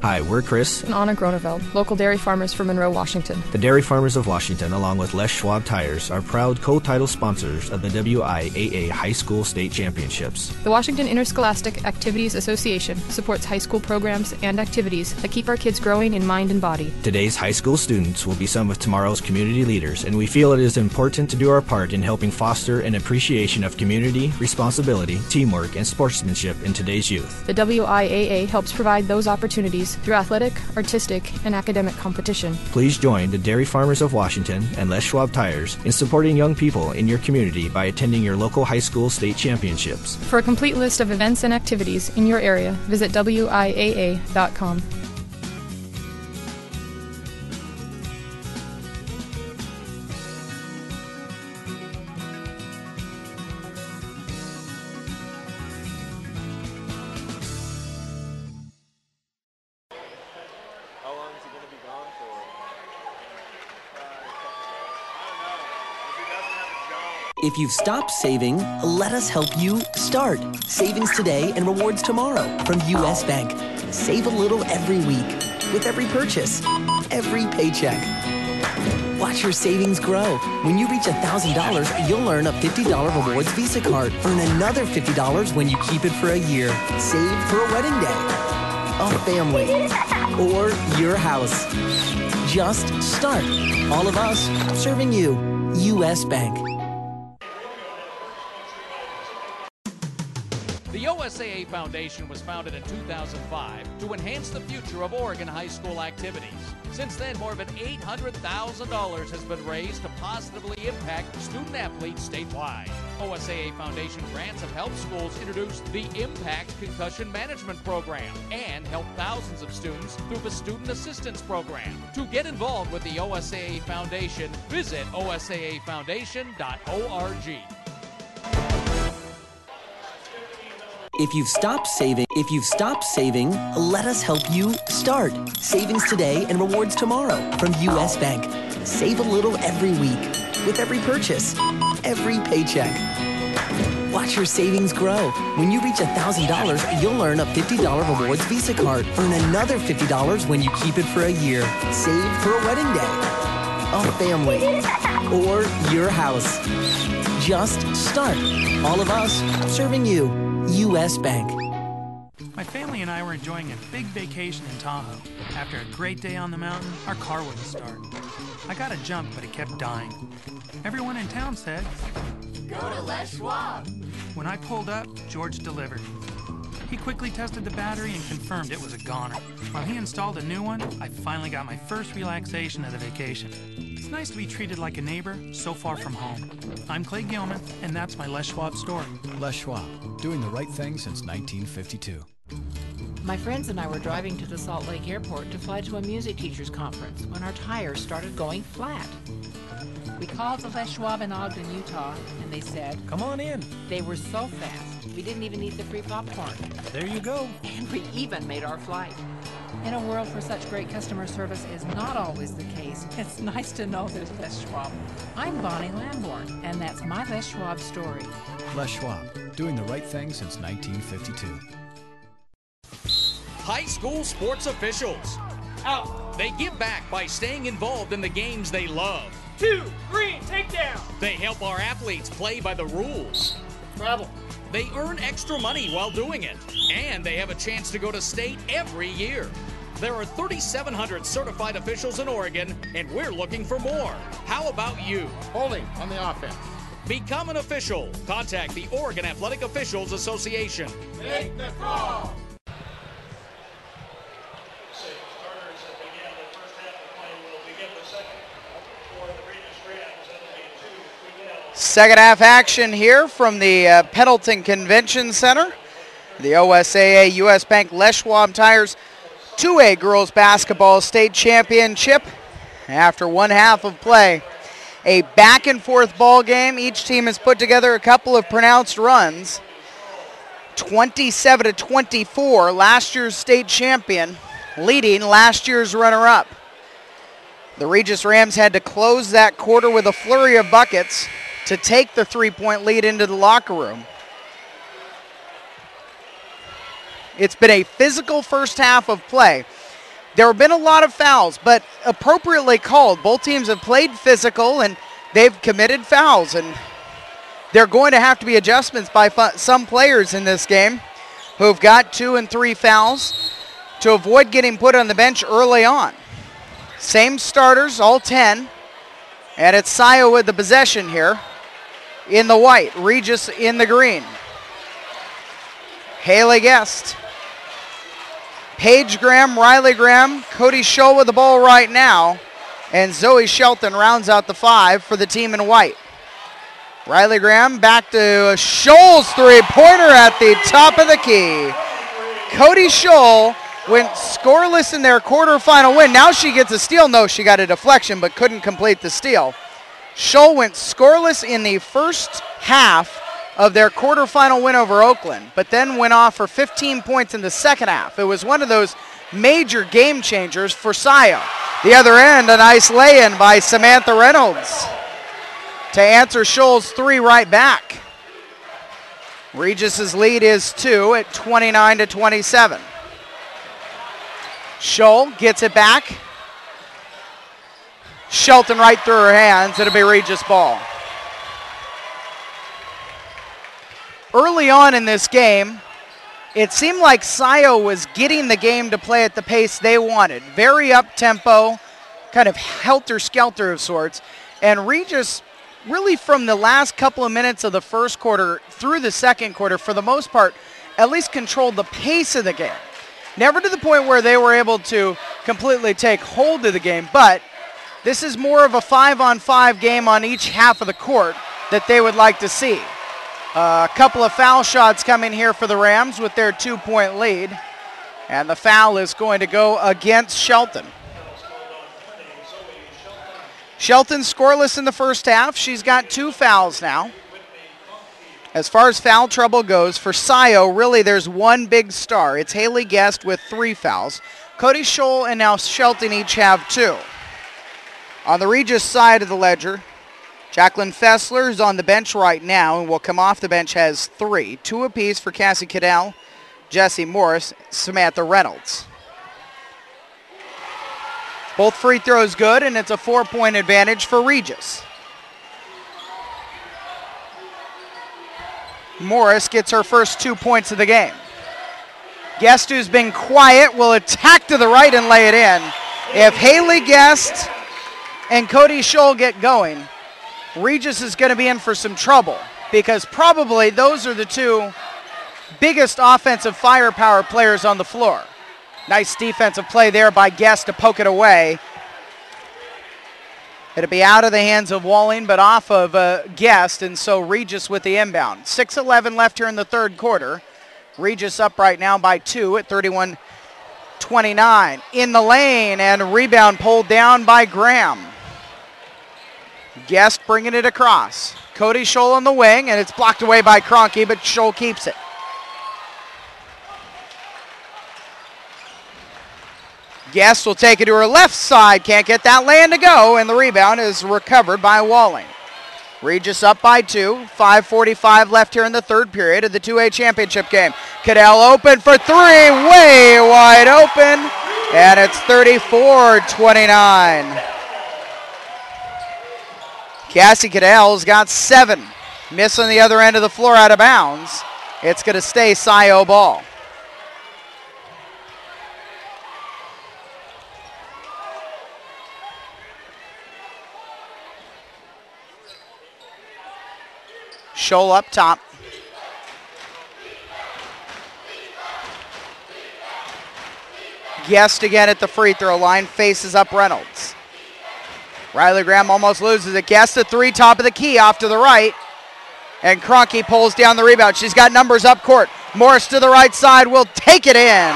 Hi, we're Chris and Anna Groneveld, local dairy farmers from Monroe, Washington. The Dairy Farmers of Washington, along with Les Schwab Tires, are proud co-title sponsors of the WIAA High School State Championships. The Washington Interscholastic Activities Association supports high school programs and activities that keep our kids growing in mind and body. Today's high school students will be some of tomorrow's community leaders, and we feel it is important to do our part in helping foster an appreciation of community, responsibility, teamwork, and sportsmanship in today's youth. The WIAA helps provide those opportunities through athletic, artistic, and academic competition. Please join the Dairy Farmers of Washington and Les Schwab Tires in supporting young people in your community by attending your local high school state championships. For a complete list of events and activities in your area, visit WIAA.com. If you've stopped saving, let us help you start. Savings today and rewards tomorrow from U.S. Bank. Save a little every week with every purchase, every paycheck. Watch your savings grow. When you reach $1,000, you'll earn a $50 rewards Visa card. Earn another $50 when you keep it for a year. Save for a wedding day, a family, or your house. Just start. All of us serving you. U.S. Bank. The OSAA Foundation was founded in 2005 to enhance the future of Oregon high school activities. Since then, more than $800,000 has been raised to positively impact student-athletes statewide. OSAA Foundation grants have helped schools introduce the Impact Concussion Management Program and help thousands of students through the Student Assistance Program. To get involved with the OSAA Foundation, visit osaafoundation.org. If you've stopped saving, let us help you start. Savings today and rewards tomorrow from U.S. Bank. Save a little every week with every purchase, every paycheck. Watch your savings grow. When you reach $1,000, you'll earn a $50 rewards Visa card. Earn another $50 when you keep it for a year. Save for a wedding day, a family, or your house. Just start. All of us serving you. U.S. Bank. My family and I were enjoying a big vacation in Tahoe. After a great day on the mountain, our car wouldn't start. I got a jump, but it kept dying. Everyone in town said, "Go to Les Schwab." When I pulled up, George delivered. He quickly tested the battery and confirmed it was a goner. While he installed a new one, I finally got my first relaxation of the vacation. It's nice to be treated like a neighbor so far from home. I'm Clay Gilman, and that's my Les Schwab story. Les Schwab, doing the right thing since 1952. My friends and I were driving to the Salt Lake Airport to fly to a music teachers conference when our tires started going flat. We called the Les Schwab in Ogden, Utah, and they said, "Come on in." They were so fast, We didn't even eat the free popcorn. There you go. And we even made our flight. In a world where such great customer service is not always the case, it's nice to know there's Les Schwab. I'm Bonnie Lamborn, and that's my Les Schwab story. Les Schwab, doing the right thing since 1952. High school sports officials. Out. They give back by staying involved in the games they love. 2, green, take down. They help our athletes play by the rules. Travel. They earn extra money while doing it, and they have a chance to go to state every year. There are 3,700 certified officials in Oregon, and we're looking for more. How about you? Holding on the offense. Become an official. Contact the Oregon Athletic Officials Association. Make the call. Second half action here from the Pendleton Convention Center. The OSAA US Bank Les Schwab Tires 2A Girls Basketball State Championship after one half of play. A back and forth ball game. Each team has put together a couple of pronounced runs. 27-24, last year's state champion, leading last year's runner-up. The Regis Rams had to close that quarter with a flurry of buckets to take the three-point lead into the locker room. It's been a physical first half of play. There have been a lot of fouls, but appropriately called. Both teams have played physical, and they've committed fouls. And there are going to have to be adjustments by some players in this game who've got 2 and 3 fouls to avoid getting put on the bench early on. Same starters, all 10. And it's Scio with the possession here in the white, Regis in the green. Haley Guest, Paige Graham, Riley Graham, Cody Scholl with the ball right now, and Zoe Shelton rounds out the 5 for the team in white. Riley Graham back to Scholl's three-pointer at the top of the key. Cody Scholl went scoreless in their quarterfinal win. Now she gets a steal. No, she got a deflection but couldn't complete the steal. Scholl went scoreless in the first half of their quarterfinal win over Oakland, but then went off for 15 points in the second half. It was one of those major game changers for Scio. The other end, a nice lay-in by Samantha Reynolds to answer Scholl's 3 right back. Regis's lead is 2 at 29-27. Scholl gets it back. Shelton right through her hands. It'll be Regis ball. Early on in this game, it seemed like Scio was getting the game to play at the pace they wanted. Very up-tempo, kind of helter-skelter of sorts. And Regis, really from the last couple of minutes of the first quarter through the second quarter, for the most part, at least controlled the pace of the game. Never to the point where they were able to completely take hold of the game, but this is more of a 5-on-5 game on each half of the court that they would like to see. A couple of foul shots coming here for the Rams with their 2-point lead, and the foul is going to go against Shelton. Shelton scoreless in the first half. She's got 2 fouls now. As far as foul trouble goes, for Scio, really there's one big star. It's Haley Guest with 3 fouls. Cody Scholl and now Shelton each have 2. On the Regis side of the ledger, Jacqueline Fessler is on the bench right now and will come off the bench, has 3. 2 apiece for Cassie Cadell, Jessie Morris, Samantha Reynolds. Both free throws good, and it's a 4-point advantage for Regis. Morris gets her first 2 points of the game. Guest, who's been quiet, will attack to the right and lay it in. If Haley Guest and Cody Scholl get going, Regis is going to be in for some trouble because probably those are the 2 biggest offensive firepower players on the floor. Nice defensive play there by Guest to poke it away. It'll be out of the hands of Walling, but off of Guest, and so Regis with the inbound. 6:11 left here in the third quarter. Regis up right now by 2 at 31-29. In the lane, and rebound pulled down by Graham. Guest bringing it across. Cody Scholl on the wing, and it's blocked away by Kroenke, but Scholl keeps it. Guest will take it to her left side. Can't get that land to go, and the rebound is recovered by Walling. Regis up by 2. 5:45 left here in the third period of the 2A championship game. Cadell open for 3, way wide open, and it's 34-29. Cassie Cadell's got 7. Miss on the other end of the floor out of bounds. It's going to stay Scio ball. Scholl up top. Guest again at the free throw line, faces up Reynolds. Riley Graham almost loses it. Guest a 3, top of the key, off to the right. And Kroenke pulls down the rebound. She's got numbers up court. Morris to the right side will take it in.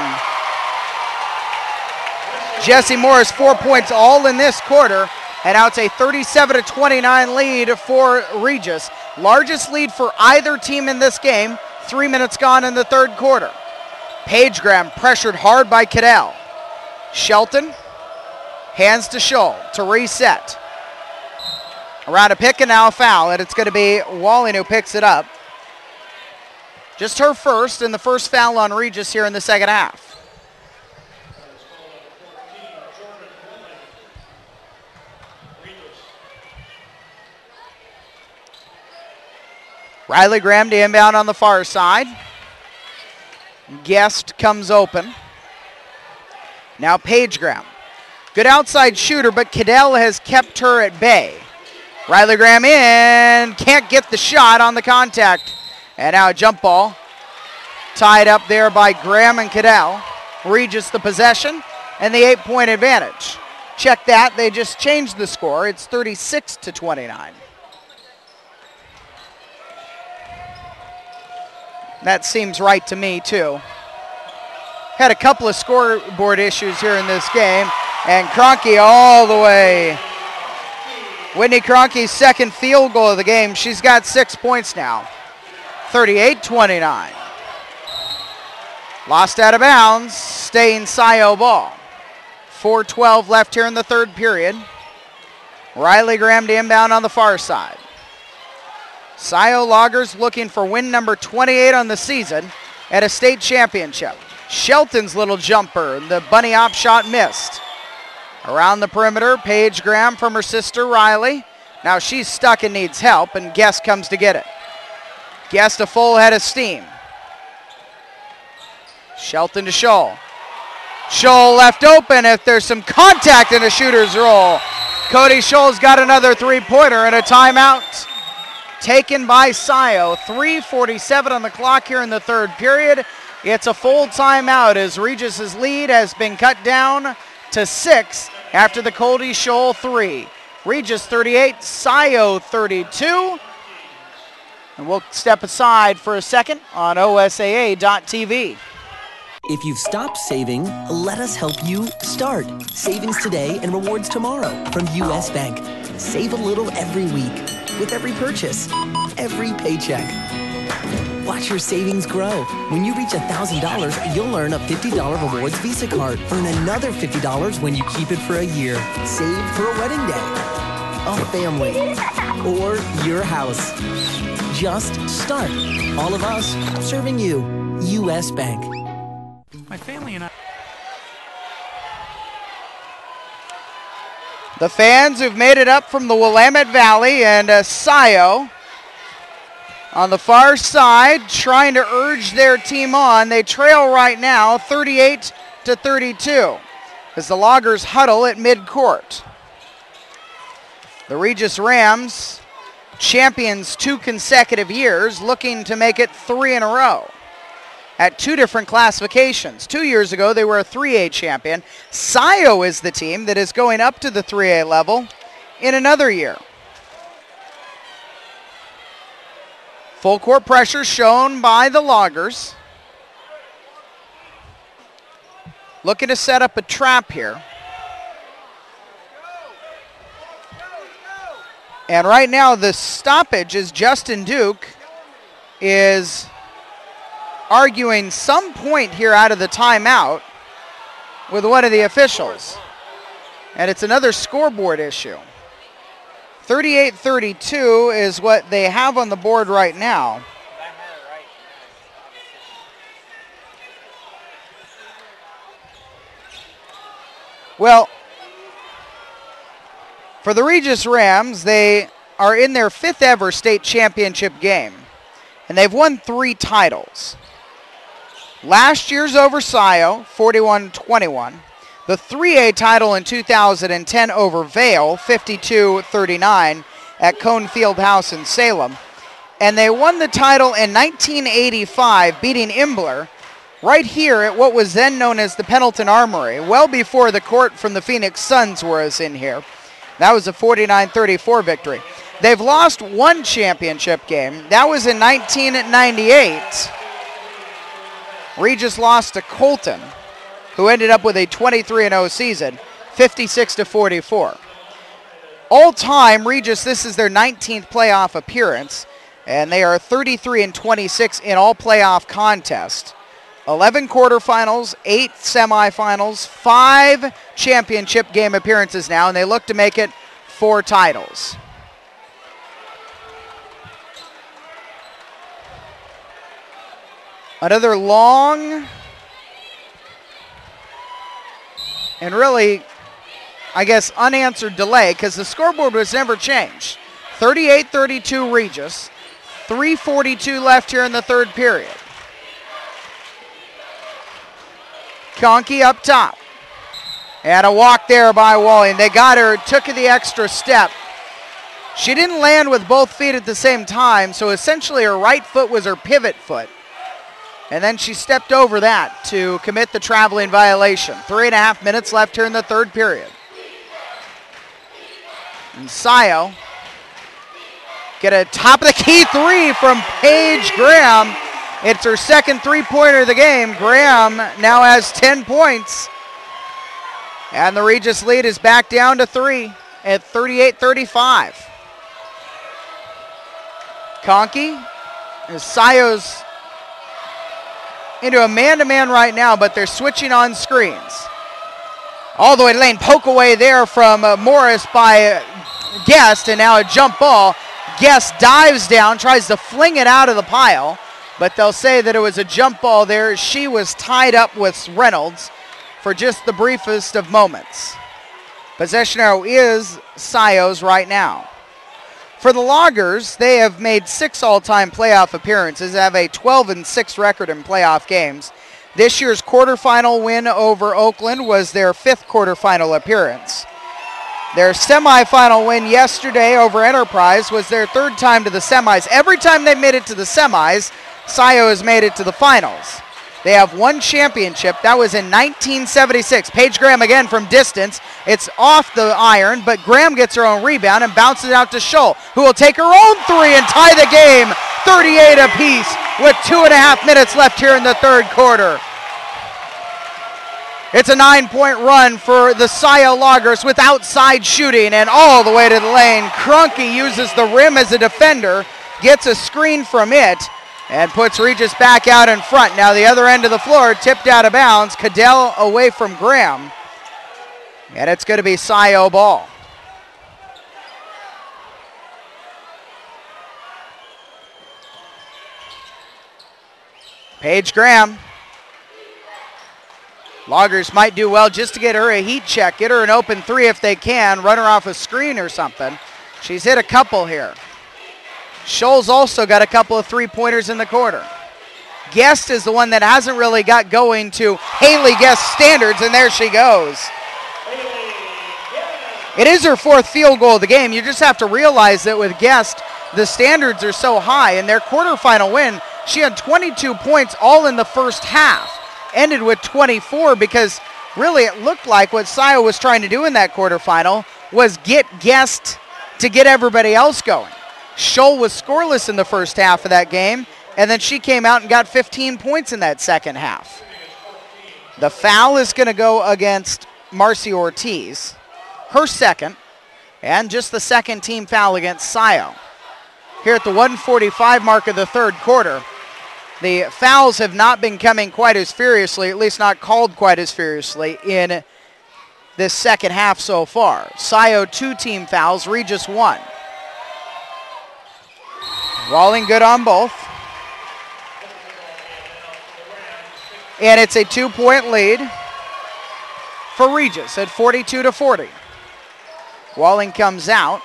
Jesse Morris, 4 points all in this quarter. And now it's a 37-29 lead for Regis. Largest lead for either team in this game. 3 minutes gone in the third quarter. Paige Graham pressured hard by Cadell. Shelton hands to Scholl to reset. Around a pick and now a foul, and it's going to be Walling who picks it up. Just her first, and the first foul on Regis here in the second half. Riley Graham to inbound on the far side. Guest comes open. Now Paige Graham. Good outside shooter, but Cadell has kept her at bay. Riley Graham in, can't get the shot on the contact. And now a jump ball. Tied up there by Graham and Cadell. Regis the possession and the 8-point advantage. Check that, they just changed the score. It's 36-29. That seems right to me, too. Had a couple of scoreboard issues here in this game, and Kroenke all the way. Whitney Kroenke's second field goal of the game. She's got 6 points now. 38-29. Lost out of bounds, staying Scio ball. 4:12 left here in the third period. Riley Graham to inbound on the far side. Scio Loggers looking for win number 28 on the season at a state championship. Shelton's little jumper, the bunny hop shot missed. Around the perimeter, Paige Graham from her sister Riley. Now she's stuck and needs help, and Guest comes to get it. Guest a full head of steam. Shelton to Scholl. Scholl left open if there's some contact in a shooter's roll. Cody Scholl's got another 3-pointer and a timeout taken by Scio. 3:47 on the clock here in the third period. It's a full timeout as Regis's lead has been cut down to 6 after the Cody Scholl 3. Regis 38, Scio 32. And we'll step aside for a second on OSAA.tv. If you've stopped saving, let us help you start. Savings today and rewards tomorrow from U.S. Bank. Save a little every week with every purchase, every paycheck. Watch your savings grow. When you reach $1,000, you'll earn a $50 rewards Visa card. Earn another $50 when you keep it for a year. Save for a wedding day, a family, or your house. Just start. All of us serving you. U.S. Bank. My family and I. The fans who've made it up from the Willamette Valley and Scio on the far side trying to urge their team on. They trail right now 38-32 as the Loggers huddle at midcourt. The Regis Rams, champions 2 consecutive years, looking to make it 3 in a row at 2 different classifications. 2 years ago, they were a 3A champion. Scio is the team that is going up to the 3A level in another year. Full court pressure shown by the Loggers. Looking to set up a trap here. And right now the stoppage is Justin Duke is arguing some point here out of the timeout with one of the officials. And it's another scoreboard issue. 38-32 is what they have on the board right now. Well, for the Regis Rams, they are in their 5th ever state championship game, and they've won 3 titles. Last year's over Scio, 41-21. The 3A title in 2010 over Vale, 52-39 at Cone Field House in Salem. And they won the title in 1985, beating Imbler right here at what was then known as the Pendleton Armory, well before the court from the Phoenix Suns was in here. That was a 49-34 victory. They've lost 1 championship game. That was in 1998. Regis lost to Colton, who ended up with a 23-0 season, 56-44. All time, Regis, this is their 19th playoff appearance, and they are 33-26 in all playoff contests. 11 quarterfinals, 8 semifinals, 5 championship game appearances now, and they look to make it 4 titles. Another long and really, I guess, unanswered delay because the scoreboard was never changed. 38-32 Regis, 3:42 left here in the 3rd period. Conkey up top. And a walk there by Walling. They got her, took the extra step. She didn't land with both feet at the same time, so essentially her right foot was her pivot foot. And then she stepped over that to commit the traveling violation. 3.5 minutes left here in the 3rd period. And Scio get a top of the key 3 from Paige Graham. It's her 2nd 3-pointer of the game. Graham now has 10 points. And the Regis lead is back down to 3 at 38-35. Conkey is Scio's into a man-to-man right now, but they're switching on screens. All the way to lane, poke away there from Morris by Guest, and now a jump ball. Guest dives down, tries to fling it out of the pile, but they'll say that it was a jump ball there. She was tied up with Reynolds for just the briefest of moments. Possession arrow is Scio's right now. For the Loggers, they have made 6 all-time playoff appearances, have a 12-6 record in playoff games. This year's quarterfinal win over Oakland was their 5th quarterfinal appearance. Their semifinal win yesterday over Enterprise was their 3rd time to the semis. Every time they made it to the semis, Scio has made it to the finals. They have 1 championship. That was in 1976. Paige Graham again from distance. It's off the iron, but Graham gets her own rebound and bounces it out to Scholl, who will take her own 3 and tie the game 38 apiece with 2.5 minutes left here in the 3rd quarter. It's a 9-point run for the Scio Loggers with outside shooting and all the way to the lane. Cronky uses the rim as a defender, gets a screen from it, and puts Regis back out in front. Now the other end of the floor, tipped out of bounds. Cadell away from Graham. And it's going to be Scio ball. Paige Graham. Loggers might do well just to get her a heat check, get her an open 3 if they can, run her off a screen or something. She's hit a couple here. Scholl's also got a couple of 3-pointers in the quarter. Guest is the one that hasn't really got going to Haley Guest standards, and there she goes. It is her 4th field goal of the game. You just have to realize that with Guest, the standards are so high. In their quarterfinal win, she had 22 points all in the first half. Ended with 24 because really it looked like what Scio was trying to do in that quarterfinal was get Guest to get everybody else going. Scholl was scoreless in the first half of that game, and then she came out and got 15 points in that second half. The foul is going to go against Marcy Ortiz, her 2nd. And just the second team foul against Scio. Here at the 1:45 mark of the third quarter, the fouls have not been coming quite as furiously, at least not called quite as furiously in this second half so far. Scio 2 team fouls, Regis 1. Walling good on both. And it's a 2-point lead for Regis at 42-40. Walling comes out.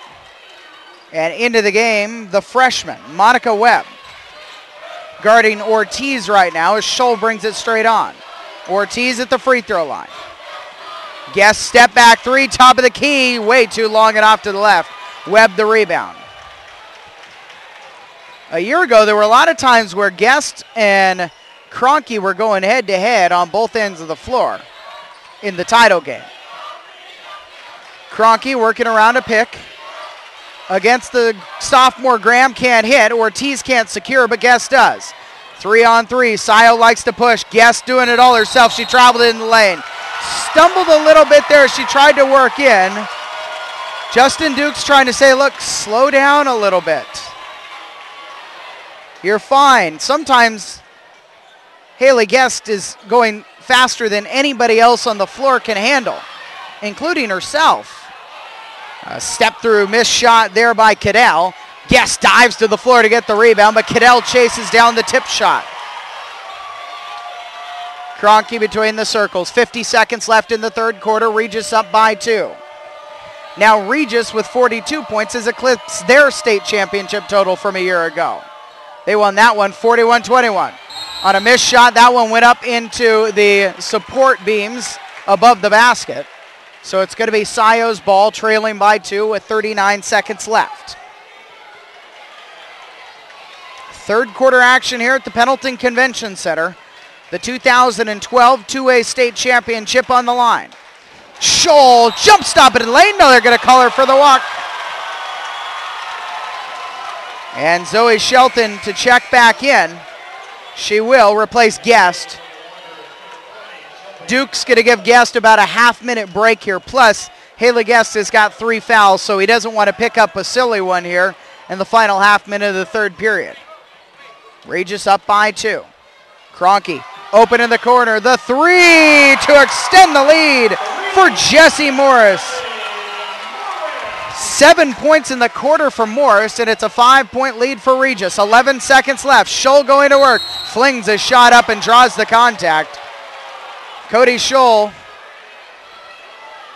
And into the game, the freshman, Monica Webb. Guarding Ortiz right now as Scholl brings it straight on. Ortiz at the free throw line. Guest step back three, top of the key, way too long and off to the left. Webb the rebound. A year ago, there were a lot of times where Guest and Kroenke were going head-to-head on both ends of the floor in the title game. Kroenke working around a pick. Against the sophomore, Graham can't hit. Ortiz can't secure, but Guest does. 3-on-3. Scio likes to push. Guest doing it all herself. She traveled in the lane. Stumbled a little bit there. She tried to work in. Justin Duke's trying to say, look, slow down a little bit. You're fine. Sometimes Haley Guest is going faster than anybody else on the floor can handle, including herself. A step through, missed shot there by Cadell. Guest dives to the floor to get the rebound, but Cadell chases down the tip shot. Kroenke between the circles. 50 seconds left in the third quarter. Regis up by 2. Now Regis with 42 points has eclipsed their state championship total from a year ago. They won that one 41-21. On a missed shot, that one went up into the support beams above the basket. So it's going to be Scio's ball, trailing by 2 with 39 seconds left. Third quarter action here at the Pendleton Convention Center. The 2012 2A state championship on the line. Scholl, jump stop it in the lane. No, they're going to call her for the walk. And Zoe Shelton to check back in. She will replace Guest. Duke's going to give Guest about a half-minute break here. Plus, Haley Guest has got 3 fouls, so he doesn't want to pick up a silly one here in the final half minute of the third period. Regis up by 2. Kroenke open in the corner. The 3 to extend the lead for Jessie Morris. 7 points in the quarter for Morris, and it's a 5-point lead for Regis. 11 seconds left. Scholl going to work. Flings a shot up and draws the contact. Cody Scholl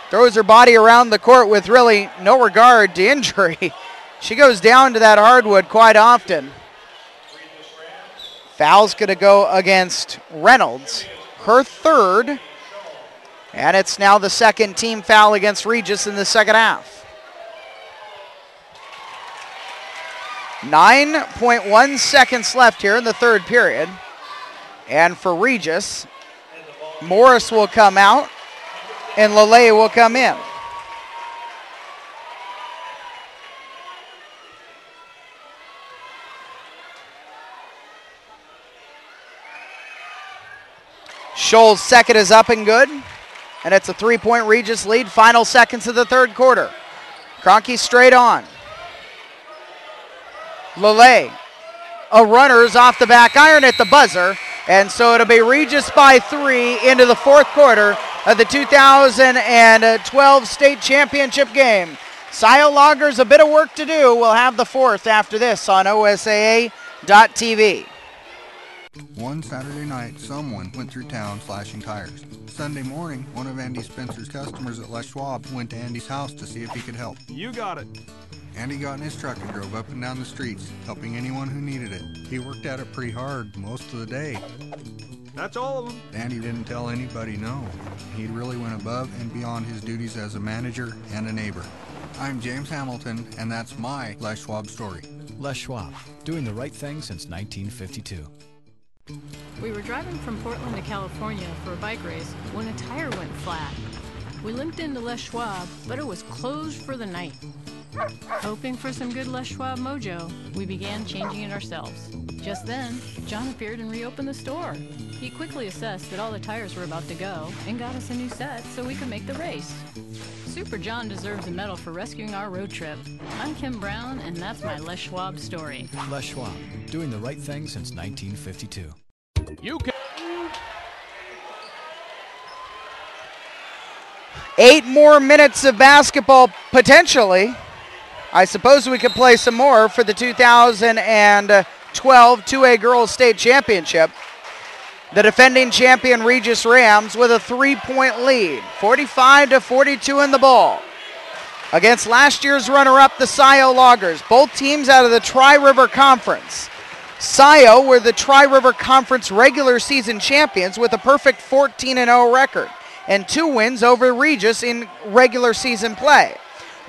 throws her body around the court with really no regard to injury. She goes down to that hardwood quite often. Foul's going to go against Reynolds, her third. And it's now the second team foul against Regis in the second half. 9.1 seconds left here in the third period. And for Regis, Morris will come out and Lele will come in. Scholl's second is up and good, and it's a 3-point Regis lead. Final seconds of the third quarter. Kroenke straight on. Lele, a runner's off the back iron at the buzzer, and so it'll be Regis by 3 into the fourth quarter of the 2012 state championship game. Scio Loggers, a bit of work to do. We'll have the fourth after this on OSAA.tv. One Saturday night, someone went through town slashing tires. Sunday morning, one of Andy Spencer's customers at Les Schwab went to Andy's house to see if he could help. You got it. Andy got in his truck and drove up and down the streets, helping anyone who needed it. He worked at it pretty hard most of the day. That's all of them. Andy didn't tell anybody no. He really went above and beyond his duties as a manager and a neighbor. I'm James Hamilton, and that's my Les Schwab story. Les Schwab, doing the right thing since 1952. We were driving from Portland to California for a bike race when a tire went flat. We limped into Les Schwab, but it was closed for the night. Hoping for some good Les Schwab mojo, we began changing it ourselves. Just then, John appeared and reopened the store. He quickly assessed that all the tires were about to go and got us a new set so we could make the race. Super John deserves a medal for rescuing our road trip. I'm Kim Brown, and that's my Les Schwab story. Les Schwab, doing the right thing since 1952. You can. 8 more minutes of basketball, potentially. I suppose we could play some more for the 2012 2A Girls State Championship. The defending champion Regis Rams with a 3-point lead, 45-42 in the ball. Against last year's runner-up, the Scio Loggers, both teams out of the Tri-River Conference. Scio were the Tri-River Conference regular season champions with a perfect 14-0 record and 2 wins over Regis in regular season play.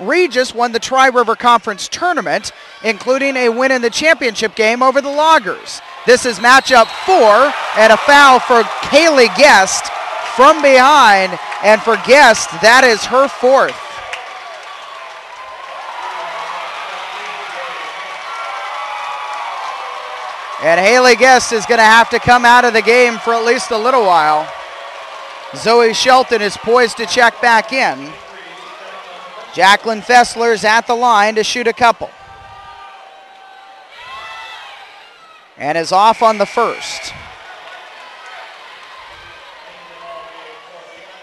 Regis won the Tri-River Conference tournament, including a win in the championship game over the Loggers. This is matchup 4, and a foul for Kaylee Guest from behind, and for Guest, that is her 4th. And Haley Guest is going to have to come out of the game for at least a little while. Zoe Shelton is poised to check back in. Jacqueline Fessler's at the line to shoot a couple. And is off on the first.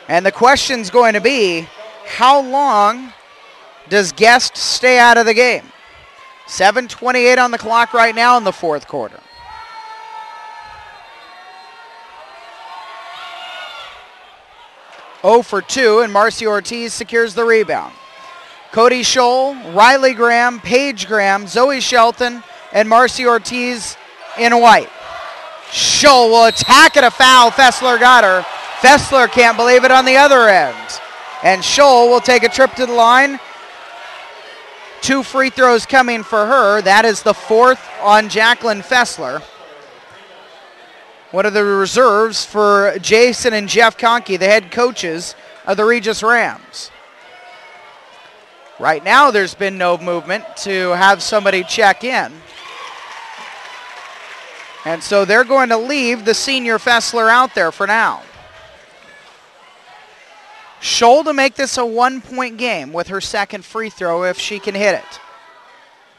And the question's going to be, how long does Guest stay out of the game? 7:28 on the clock right now in the 4th quarter. Oh for 2, and Marcy Ortiz secures the rebound. Cody Scholl, Riley Graham, Paige Graham, Zoe Shelton, and Marcy Ortiz in white. Scholl will attack at a foul. Fessler got her. Fessler can't believe it on the other end. And Scholl will take a trip to the line. 2 free throws coming for her. That is the 4th on Jacqueline Fessler. One of the reserves for Jason and Jeff Conkey, the head coaches of the Regis Rams. Right now there's been no movement to have somebody check in. And so they're going to leave the senior Fessler out there for now. Scholl to make this a 1-point game with her 2nd free throw if she can hit it.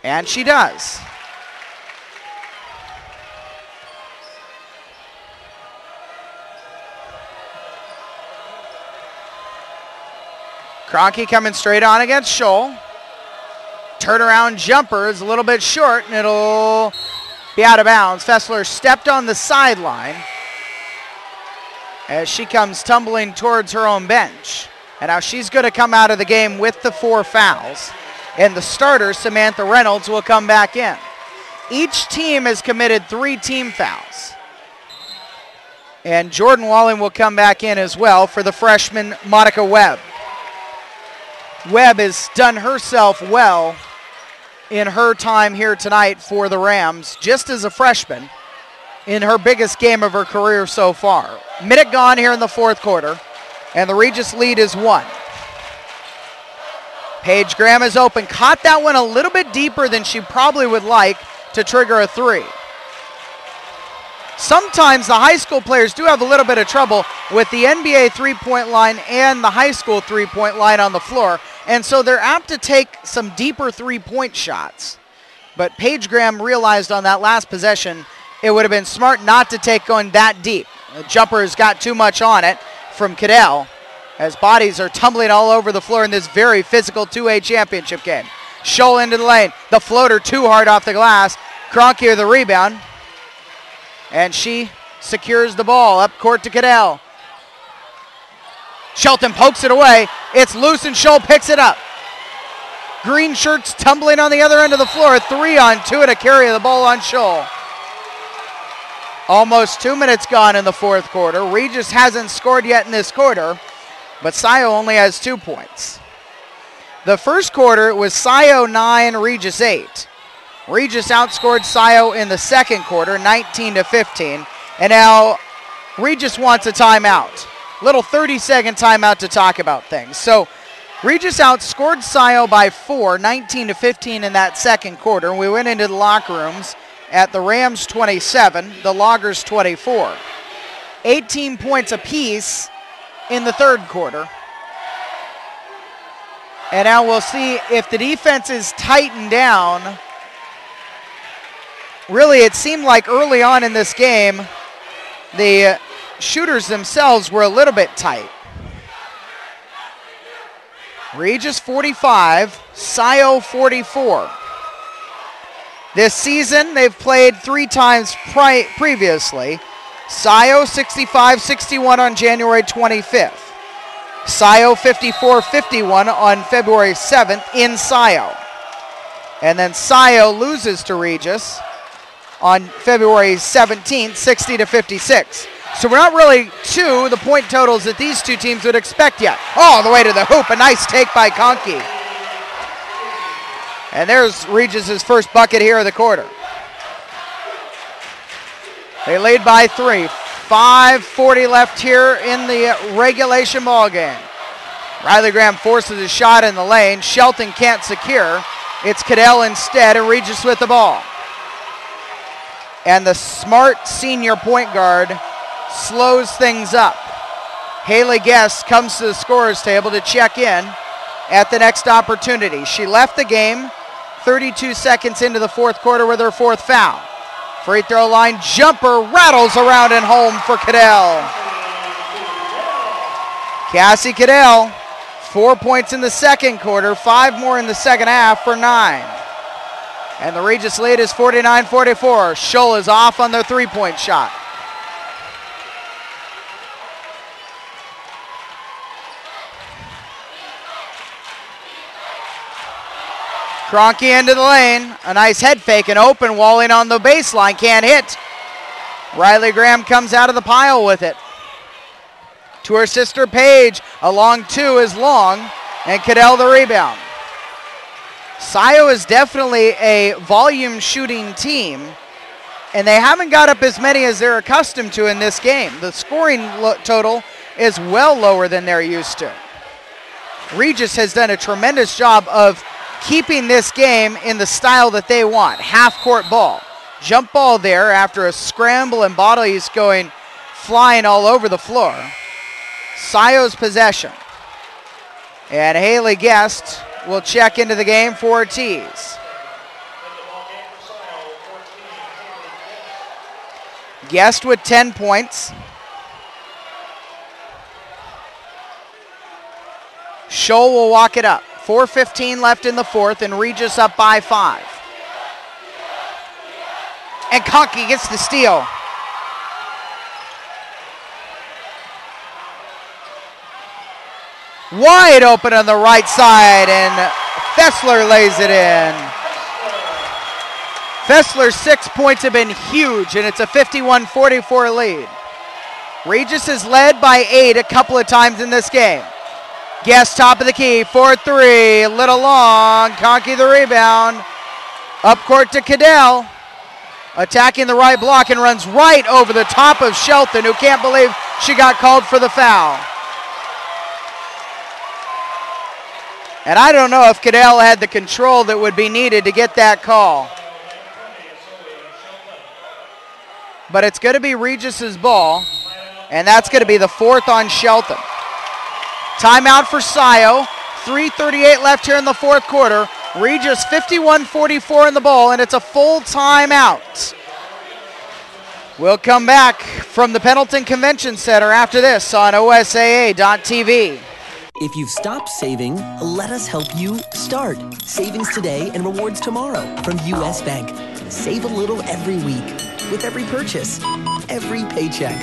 And she does. Kroenke coming straight on against Scholl. Turnaround jumper is a little bit short, and it'll be out of bounds. Fessler stepped on the sideline as she comes tumbling towards her own bench. And now she's going to come out of the game with the 4 fouls. And the starter, Samantha Reynolds, will come back in. Each team has committed 3 team fouls. And Jordan Walling will come back in as well for the freshman Monica Webb. Webb has done herself well in her time here tonight for the Rams, just as a freshman, in her biggest game of her career so far. Minute gone here in the 4th quarter, and the Regis lead is 1. Paige Graham is open, caught that one a little bit deeper than she probably would like to trigger a 3. Sometimes the high school players do have a little bit of trouble with the NBA 3-point line and the high school 3-point line on the floor, and so they're apt to take some deeper 3-point shots. But Paige Graham realized on that last possession it would have been smart not to take going that deep. The jumper has got too much on it from Cadell as bodies are tumbling all over the floor in this very physical 2A championship game. Scholl into the lane. The floater too hard off the glass. Kroenke with the rebound. And she secures the ball up court to Cadell. Shelton pokes it away. It's loose and Scholl picks it up. Green shirts tumbling on the other end of the floor. 3-on-2 and a carry of the ball on Scholl. Almost 2 minutes gone in the 4th quarter. Regis hasn't scored yet in this quarter, but Scio only has 2 points. The first quarter was Scio 9, Regis 8. Regis outscored Scio in the 2nd quarter, 19-15. And now Regis wants a timeout. Little 30-second timeout to talk about things. So Regis outscored Scio by 4, 19-15 in that 2nd quarter. We went into the locker rooms at the Rams 27, the Loggers 24. 18 points apiece in the third quarter. And now we'll see if the defense is tightened down. Really, it seemed like early on in this game, the shooters themselves were a little bit tight. Regis 45, Scio 44. This season, they've played 3 times previously. Scio 65-61 on January 25th. Scio 54-51 on February 7th in Scio. And then Scio loses to Regis on February 17th, 60-56. So we're not really to the point totals that these two teams would expect yet. All the way to the hoop, a nice take by Conkey. And there's Regis's first bucket here of the quarter. They lead by 3. 5:40 left here in the regulation ball game. Riley Graham forces a shot in the lane. Shelton can't secure. It's Cadell instead, and Regis with the ball. And the smart senior point guard slows things up. Haley Guest comes to the scorer's table to check in at the next opportunity. She left the game 32 seconds into the fourth quarter with her 4th foul. Free throw line jumper rattles around and home for Cadell. Cassie Cadell, 4 points in the second quarter, 5 more in the second half for 9. And the Regis lead is 49-44. Scholl is off on their 3-point shot. Kroenke into the lane. A nice head fake and open. Walling on the baseline. Can't hit. Riley Graham comes out of the pile with it. To her sister Paige. A long 2 is long. And Cadell the rebound. Scio is definitely a volume shooting team. And they haven't got up as many as they're accustomed to in this game. The scoring total is well lower than they're used to. Regis has done a tremendous job of keeping this game in the style that they want. Half-court ball. Jump ball there after a scramble and bodies going flying all over the floor. Scio's possession. And Haley Guest will check into the game for Ortiz. Guest with 10 points. Scholl will walk it up. 4:15 left in the fourth, and Regis up by 5. And Conkey gets the steal. Wide open on the right side, and Fessler lays it in. Fessler's 6 points have been huge, and it's a 51-44 lead. Regis has led by 8 a couple of times in this game. Guest top of the key, 4-3, a little long. Conkey the rebound. Up court to Cadell. Attacking the right block and runs right over the top of Shelton, who can't believe she got called for the foul. And I don't know if Cadell had the control that would be needed to get that call. But it's going to be Regis's ball, and that's going to be the 4th on Shelton. Timeout for Scio. 3:38 left here in the fourth quarter. Regis 51-44 in the ball, and it's a full timeout. We'll come back from the Pendleton Convention Center after this on OSAA.tv. If you've stopped saving, let us help you start. Savings today and rewards tomorrow from U.S. Bank. Save a little every week with every purchase, every paycheck.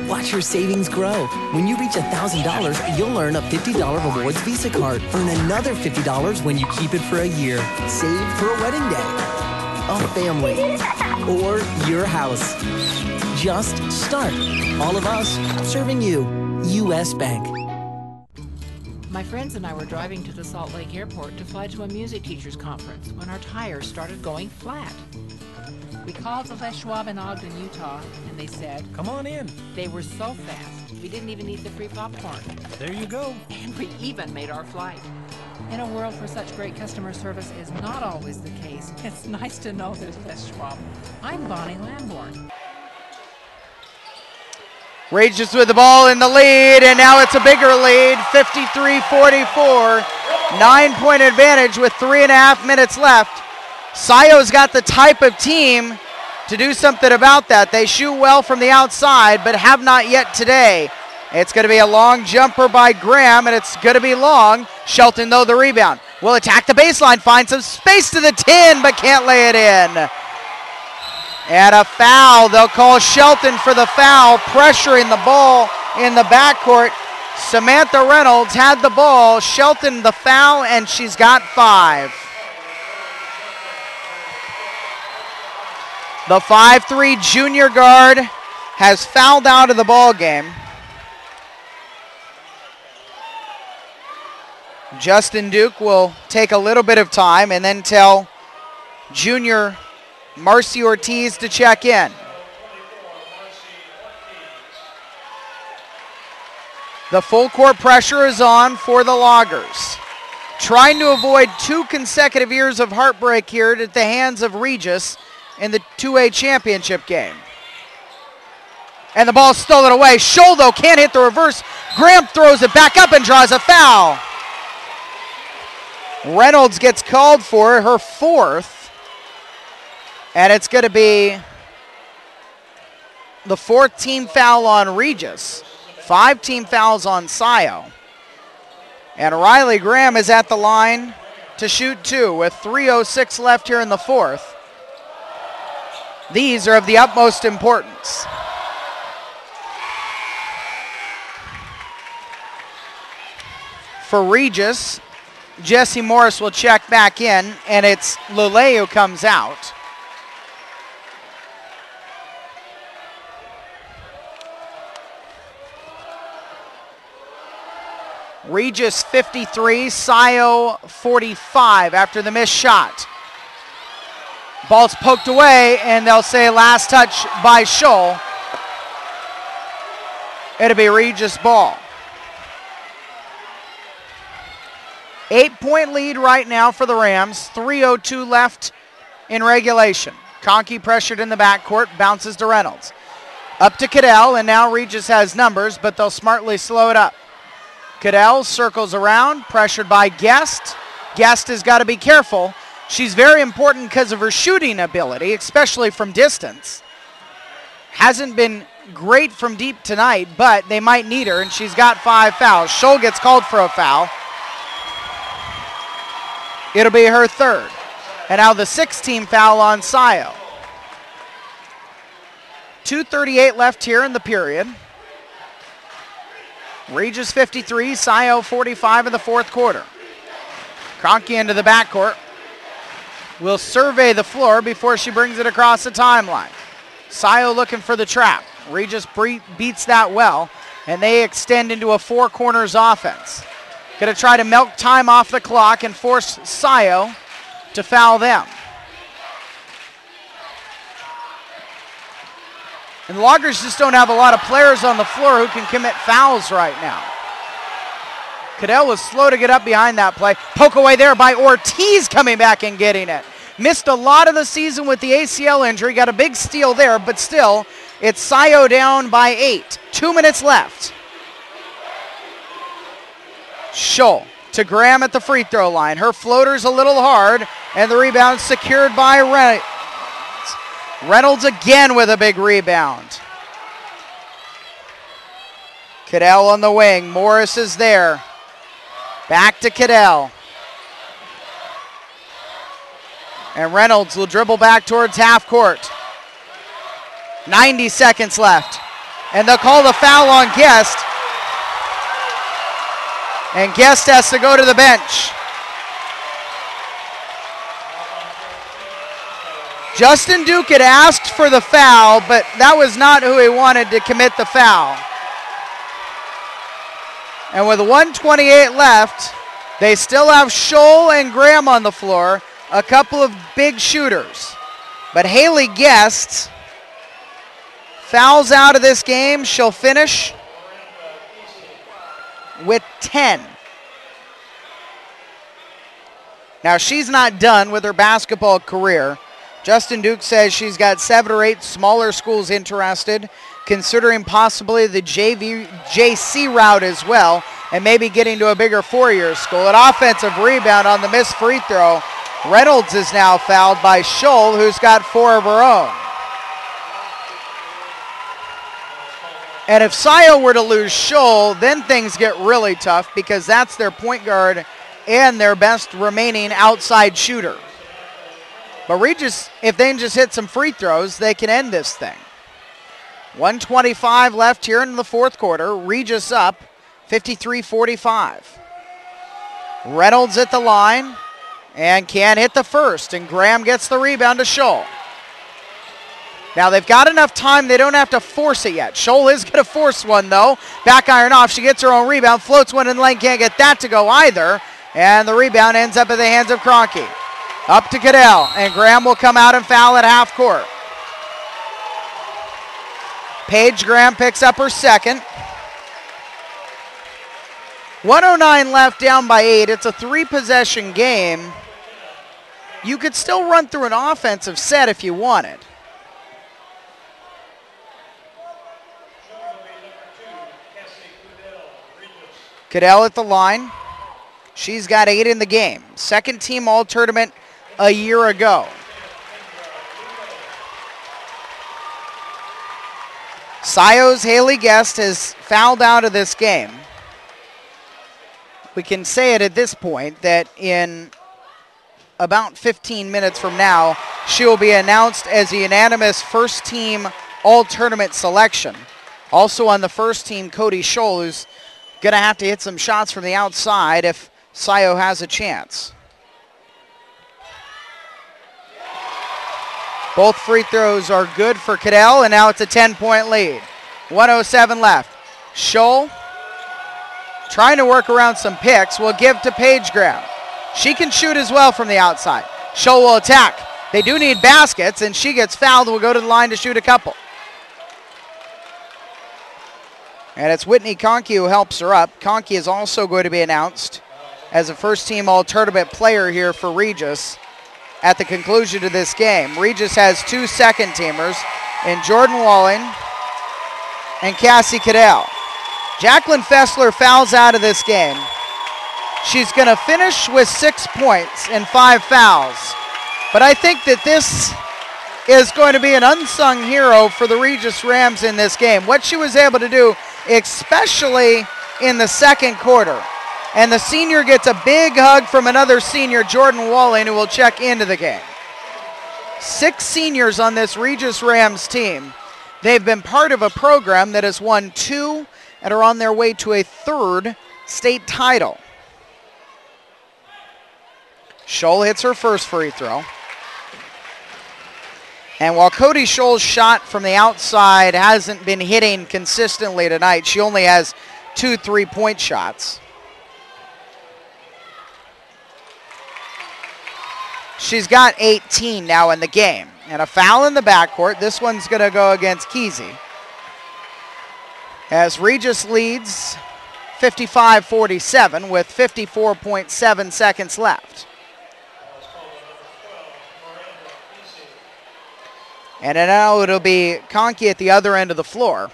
Watch your savings grow. When you reach $1,000, you'll earn a $50 rewards Visa card. Earn another $50 when you keep it for a year. Save for a wedding day, a family, or your house. Just start. All of us serving you. U.S. Bank. My friends and I were driving to the Salt Lake Airport to fly to a music teachers conference when our tires started going flat. We called the Les Schwab in Ogden, Utah, and they said, "Come on in." They were so fast, we didn't even eat the free popcorn. There you go. And we even made our flight. In a world where such great customer service is not always the case, it's nice to know there's Les Schwab. I'm Bonnie Lamborn. Regis with the ball in the lead, and now it's a bigger lead, 53-44. 9-point advantage with 3.5 minutes left. Scio's got the type of team to do something about that. They shoot well from the outside, but have not yet today. It's going to be a long jumper by Graham, and it's going to be long. Shelton, though, the rebound. Will attack the baseline, find some space to the 10, but can't lay it in. And a foul. They'll call Shelton for the foul, pressuring the ball in the backcourt. Samantha Reynolds had the ball. Shelton the foul, and she's got 5. The 5'3" junior guard has fouled out of the ball game. Justin Duke will take a little bit of time and then tell junior Marcy Ortiz to check in. The full court pressure is on for the Loggers. Trying to avoid 2 consecutive years of heartbreak here at the hands of Regis in the 2A championship game. And the ball stolen away. Scholl, though, can't hit the reverse. Graham throws it back up and draws a foul. Reynolds gets called for her 4th. And it's going to be the 4th team foul on Regis. 5 team fouls on Scio. And Riley Graham is at the line to shoot 2 with 3:06 left here in the 4th. These are of the utmost importance. For Regis, Jesse Morris will check back in, and it's Lule who comes out. Regis 53, Scio 45 after the missed shot. Ball's poked away, and they'll say last touch by Scholl. It'll be Regis ball. 8-point lead right now for the Rams. 3:02 left in regulation. Conkey pressured in the backcourt, bounces to Reynolds. Up to Cadell, and now Regis has numbers, but they'll smartly slow it up. Cadell circles around, pressured by Guest. Guest has got to be careful. She's very important because of her shooting ability, especially from distance. Hasn't been great from deep tonight, but they might need her, and she's got 5 fouls. Scholl gets called for a foul. It'll be her 3rd. And now the 6th team foul on Scio. 2:38 left here in the period. Regis 53, Scio 45 in the 4th quarter. Conkey into the backcourt. Will survey the floor before she brings it across the timeline. Scio looking for the trap. Regis beats that well, and they extend into a 4 corners offense. Going to try to milk time off the clock and force Scio to foul them. And the Loggers just don't have a lot of players on the floor who can commit fouls right now. Cadell was slow to get up behind that play. Poke away there by Ortiz coming back and getting it. Missed a lot of the season with the ACL injury. Got a big steal there, but still, it's Scio down by 8. 2 minutes left. Scholl to Graham at the free throw line. Her floater's a little hard, and the rebound secured by Reynolds. Reynolds again with a big rebound. Cadell on the wing. Morris is there. Back to Cadell. And Reynolds will dribble back towards half court. 90 seconds left. And they'll call the foul on Guest. And Guest has to go to the bench. Justin Duke had asked for the foul, but that was not who he wanted to commit the foul. And with 1:28 left, they still have Scholl and Graham on the floor, a couple of big shooters. But Haley Guest fouls out of this game. She'll finish with 10. Now, she's not done with her basketball career. Justin Duke says she's got 7 or 8 smaller schools interested. considering possibly the JC route as well, and maybe getting to a bigger four-year school. An offensive rebound on the missed free throw. Reynolds is now fouled by Scholl, who's got 4 of her own. And if Scio were to lose Scholl, then things get really tough because that's their point guard and their best remaining outside shooter. But Regis, if they can just hit some free throws, they can end this thing. 1:25 left here in the fourth quarter. Regis up 53-45. Reynolds at the line and can't hit the first, and Graham gets the rebound to Scholl. Now they've got enough time, they don't have to force it yet. Scholl is going to force one though. Back iron off, she gets her own rebound, floats one in the lane, can't get that to go either. And the rebound ends up in the hands of Kroenke. Up to Cadell, and Graham will come out and foul at half court. Paige Graham picks up her second. 1:09 left, down by 8. It's a 3-possession game. You could still run through an offensive set if you wanted. Cadell at the line. She's got 8 in the game. Second team all-tournament a year ago. Scio's Haley Guest has fouled out of this game. We can say it at this point that in about 15 minutes from now, she will be announced as a unanimous first team all-tournament selection. Also on the first team, Cody Scholl, who's going to have to hit some shots from the outside if Scio has a chance. Both free throws are good for Cadell, and now it's a 10-point lead. 1:07 left. Scholl trying to work around some picks. Will give to Paige Graham. She can shoot as well from the outside. Scholl will attack. They do need baskets, and she gets fouled. Will go to the line to shoot a couple. And it's Whitney Kroenke who helps her up. Kroenke is also going to be announced as a first-team all-tournament player here for Regis at the conclusion of this game. Regis has 2 second-teamers in Jordan Walling and Cassie Cadell. Jacqueline Fessler fouls out of this game. She's going to finish with 6 points and 5 fouls. But I think that this is going to be an unsung hero for the Regis Rams in this game. What she was able to do, especially in the second quarter. And the senior gets a big hug from another senior, Jordan Walling, who will check into the game. 6 seniors on this Regis Rams team. They've been part of a program that has won 2 and are on their way to a 3rd state title. Scholl hits her first free throw. And while Cody Scholl's shot from the outside hasn't been hitting consistently tonight, she only has 2 3-point shots. She's got 18 now in the game. And a foul in the backcourt. This one's going to go against Kesey. As Regis leads 55-47 with 54.7 seconds left. And now it'll be Kroenke at the other end of the floor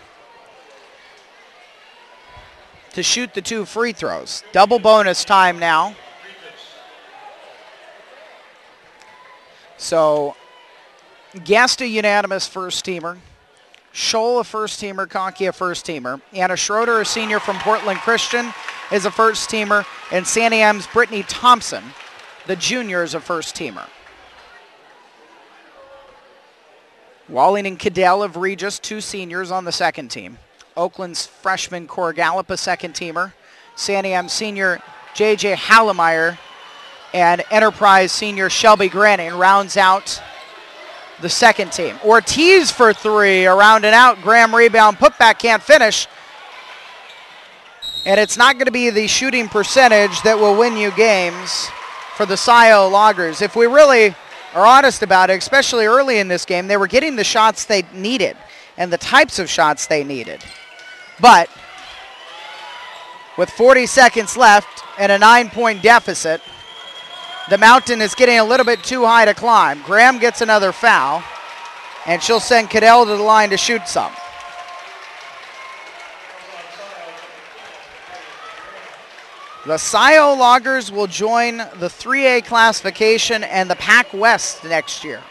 to shoot the 2 free throws. Double bonus time now. So, Guest a unanimous first-teamer. Scholl a first-teamer, Kroenke a first-teamer. Anna Schroeder, a senior from Portland Christian, is a first-teamer. And Sandy M's Brittany Thompson, the junior, is a first-teamer. Walling and Cadell of Regis, 2 seniors on the second team. Oakland's freshman Cora Gallup, a second-teamer. Sandy M senior J.J. Hallemeyer and Enterprise senior Shelby Granning rounds out the second team. Ortiz for 3, around and out. Graham rebound, putback, can't finish. And it's not going to be the shooting percentage that will win you games for the Scio Loggers. If we really are honest about it, especially early in this game, they were getting the shots they needed and the types of shots they needed. But with 40 seconds left and a 9-point deficit, the mountain is getting a little bit too high to climb. Graham gets another foul, and she'll send Cadell to the line to shoot some. The Scio Loggers will join the 3A classification and the Pac West next year.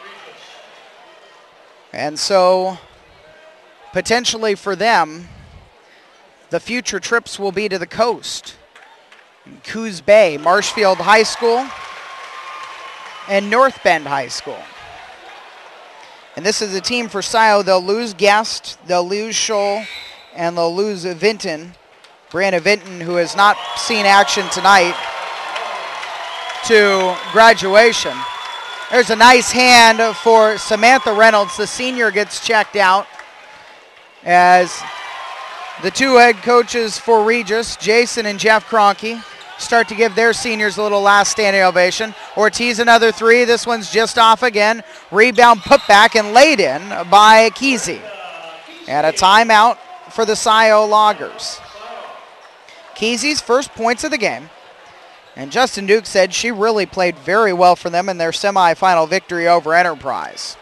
And so, potentially for them, the future trips will be to the coast. Coos Bay, Marshfield High School, and North Bend High School. And this is a team for Scio. They'll lose Guest, they'll lose Scholl, and they'll lose Vinton. Brandon Vinton, who has not seen action tonight, to graduation. There's a nice hand for Samantha Reynolds. The senior gets checked out as the two head coaches for Regis, Jason and Jeff Cronky, start to give their seniors a little last standing ovation. Ortiz another three. This one's just off again. Rebound put back and laid in by Kesey. And a timeout for the Scio Loggers. Kesey's first points of the game. And Justin Duke said she really played very well for them in their semifinal victory over Enterprise.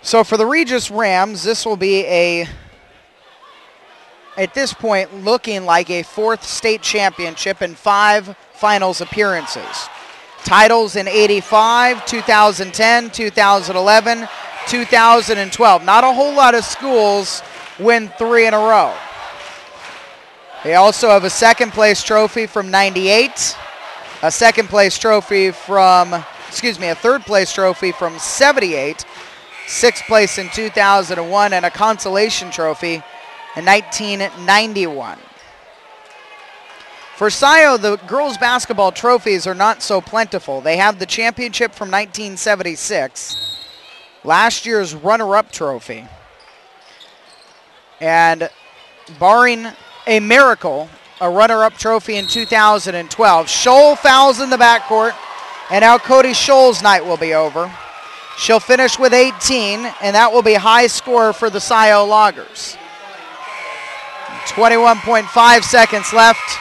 So for the Regis Rams, this will be at this point, looking like a fourth state championship and 5 finals appearances. Titles in 85, 2010, 2011, 2012. Not a whole lot of schools win 3 in a row. They also have a second place trophy from 98, a third place trophy from 78, 6th place in 2001, and a consolation trophy in 1991. For Scio, the girls' basketball trophies are not so plentiful. They have the championship from 1976, last year's runner-up trophy, and barring a miracle, a runner-up trophy in 2012. Scholl fouls in the backcourt, and now Cody Scholl's night will be over. She'll finish with 18, and that will be high score for the Scio Loggers. 21.5 seconds left.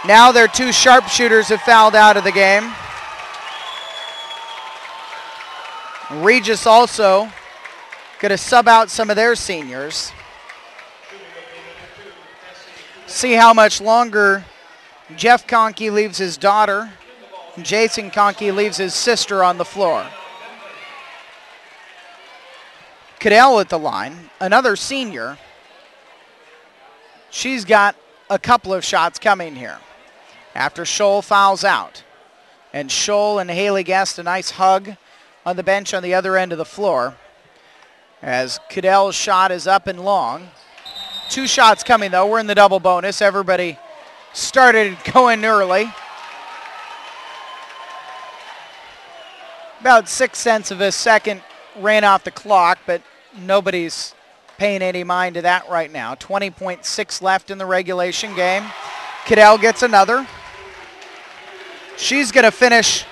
Now their 2 sharpshooters have fouled out of the game. Regis also going to sub out some of their seniors. See how much longer Jeff Conkey leaves his daughter, and Jason Conkey leaves his sister on the floor. Cadell at the line, another senior. She's got a couple of shots coming here after Scholl fouls out. And Scholl and Haley Guest, a nice hug on the bench on the other end of the floor as Cadell's shot is up and long. 2 shots coming, though. We're in the double bonus. Everybody started going early. About 6 cents of a second ran off the clock, but nobody's paying any mind to that right now. 20.6 left in the regulation game. Cadell gets another. She's going to finish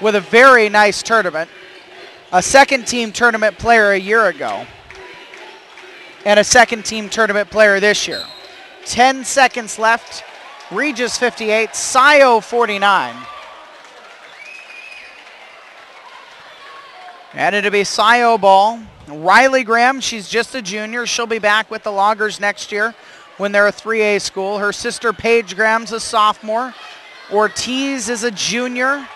with a very nice tournament. A second-team tournament player a year ago, and a second-team tournament player this year. 10 seconds left. Regis 58, Scio 49. And it'll be Scio ball. Riley Graham, she's just a junior. She'll be back with the Loggers next year when they're a 3A school. Her sister Paige Graham's a sophomore. Ortiz is a junior.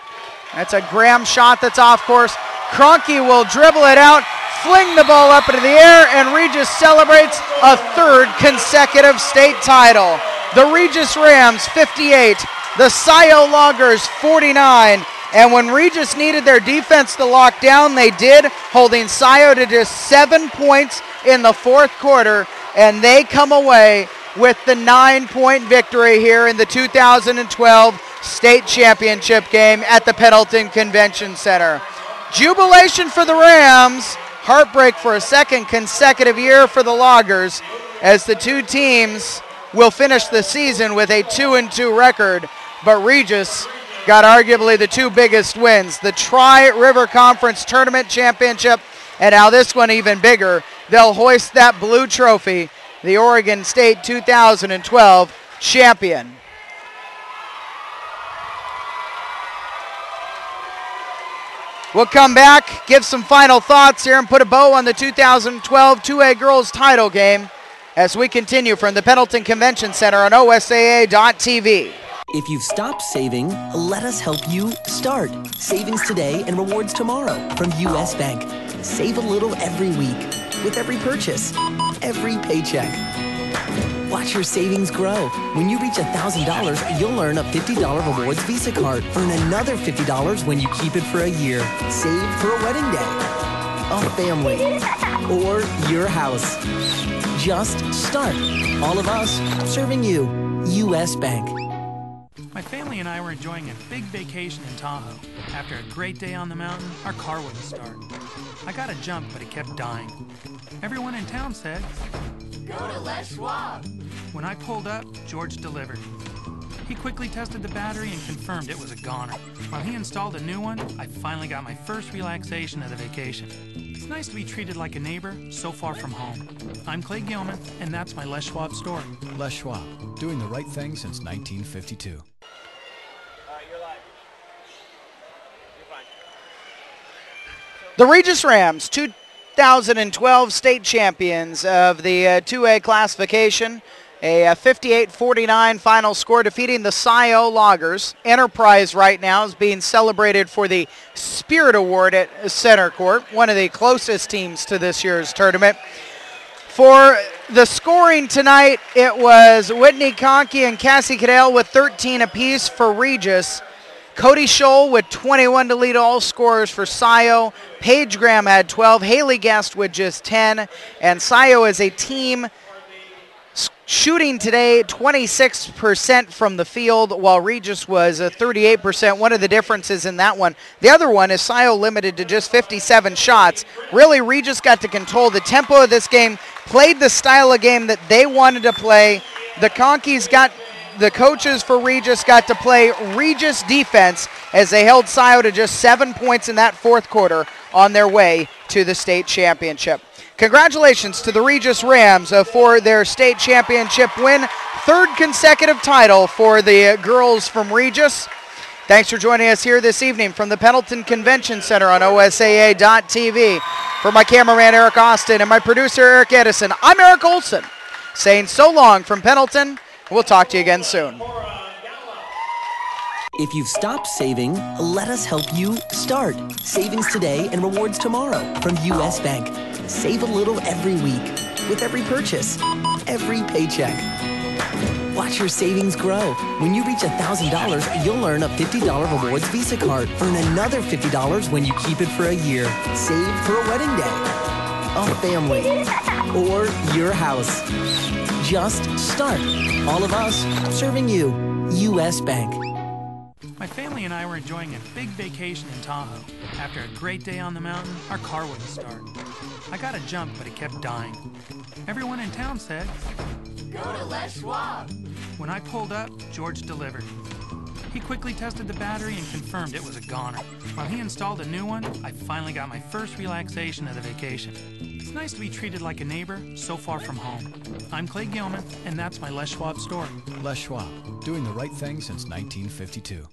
That's a Graham shot that's off course. Cronky will dribble it out, fling the ball up into the air, and Regis celebrates a 3rd consecutive state title. The Regis Rams 58, the Scio Loggers 49. And when Regis needed their defense to lock down, they did, holding Scio to just 7 points in the 4th quarter, and they come away with the 9-point victory here in the 2012 state championship game at the Pendleton Convention Center. Jubilation for the Rams, heartbreak for a 2nd consecutive year for the Loggers, as the 2 teams will finish the season with a 2-2 record, but Regis got arguably the 2 biggest wins, the Tri-River Conference Tournament Championship, and now this one even bigger. They'll hoist that blue trophy, the Oregon State 2012 champion. We'll come back, give some final thoughts here, and put a bow on the 2012 2A girls title game as we continue from the Pendleton Convention Center on OSAA.tv. If you've stopped saving, let us help you start. Savings today and rewards tomorrow from U.S. Bank. Save a little every week with every purchase, every paycheck. Watch your savings grow. When you reach $1,000, you'll earn a $50 rewards Visa card. Earn another $50 when you keep it for a year. Save for a wedding day, a family, or your house. Just start. All of us serving you. U.S. Bank. My family and I were enjoying a big vacation in Tahoe. After a great day on the mountain, our car wouldn't start. I got a jump, but it kept dying. Everyone in town said, "Go to Les Schwab." When I pulled up, George delivered. He quickly tested the battery and confirmed it was a goner. While he installed a new one, I finally got my first relaxation of the vacation. It's nice to be treated like a neighbor so far from home. I'm Clay Gilman, and that's my Les Schwab story. Les Schwab, doing the right thing since 1952. The Regis Rams, 2012 state champions of the 2A classification. A 58-49 final score, defeating the Scio Loggers. Enterprise right now is being celebrated for the Spirit Award at Center Court, one of the closest teams to this year's tournament. For the scoring tonight, it was Whitney Conkey and Cassie Cadell with 13 apiece for Regis. Cody Scholl with 21 to lead all scorers for Scio. Paige Graham had 12. Haley Guest with just 10. And Scio as a team shooting today 26% from the field, while Regis was 38%. One of the differences in that one. The other one is Scio limited to just 57 shots. Really, Regis got to control the tempo of this game, played the style of game that they wanted to play. The coaches for Regis got to play Regis defense as they held Scio to just 7 points in that fourth quarter on their way to the state championship. Congratulations to the Regis Rams for their state championship win. Third consecutive title for the girls from Regis. Thanks for joining us here this evening from the Pendleton Convention Center on OSAA.tv. For my cameraman Eric Austin and my producer Eric Edison, I'm Eric Olson, saying so long from Pendleton. We'll talk to you again soon. If you've stopped saving, let us help you start. Savings today and rewards tomorrow from U.S. Bank. Save a little every week with every purchase, every paycheck. Watch your savings grow. When you reach $1,000, you'll earn a $50 rewards Visa card. Earn another $50 when you keep it for a year. Save for a wedding day, a family, or your house. Just start. All of us serving you. U.S. Bank. My family and I were enjoying a big vacation in Tahoe. After a great day on the mountain, our car wouldn't start. I got a jump, but it kept dying. Everyone in town said, "Go to Les Schwab." When I pulled up, George delivered. He quickly tested the battery and confirmed it was a goner. While he installed a new one, I finally got my first relaxation of the vacation. It's nice to be treated like a neighbor so far from home. I'm Clay Gilman, and that's my Les Schwab story. Les Schwab, doing the right thing since 1952.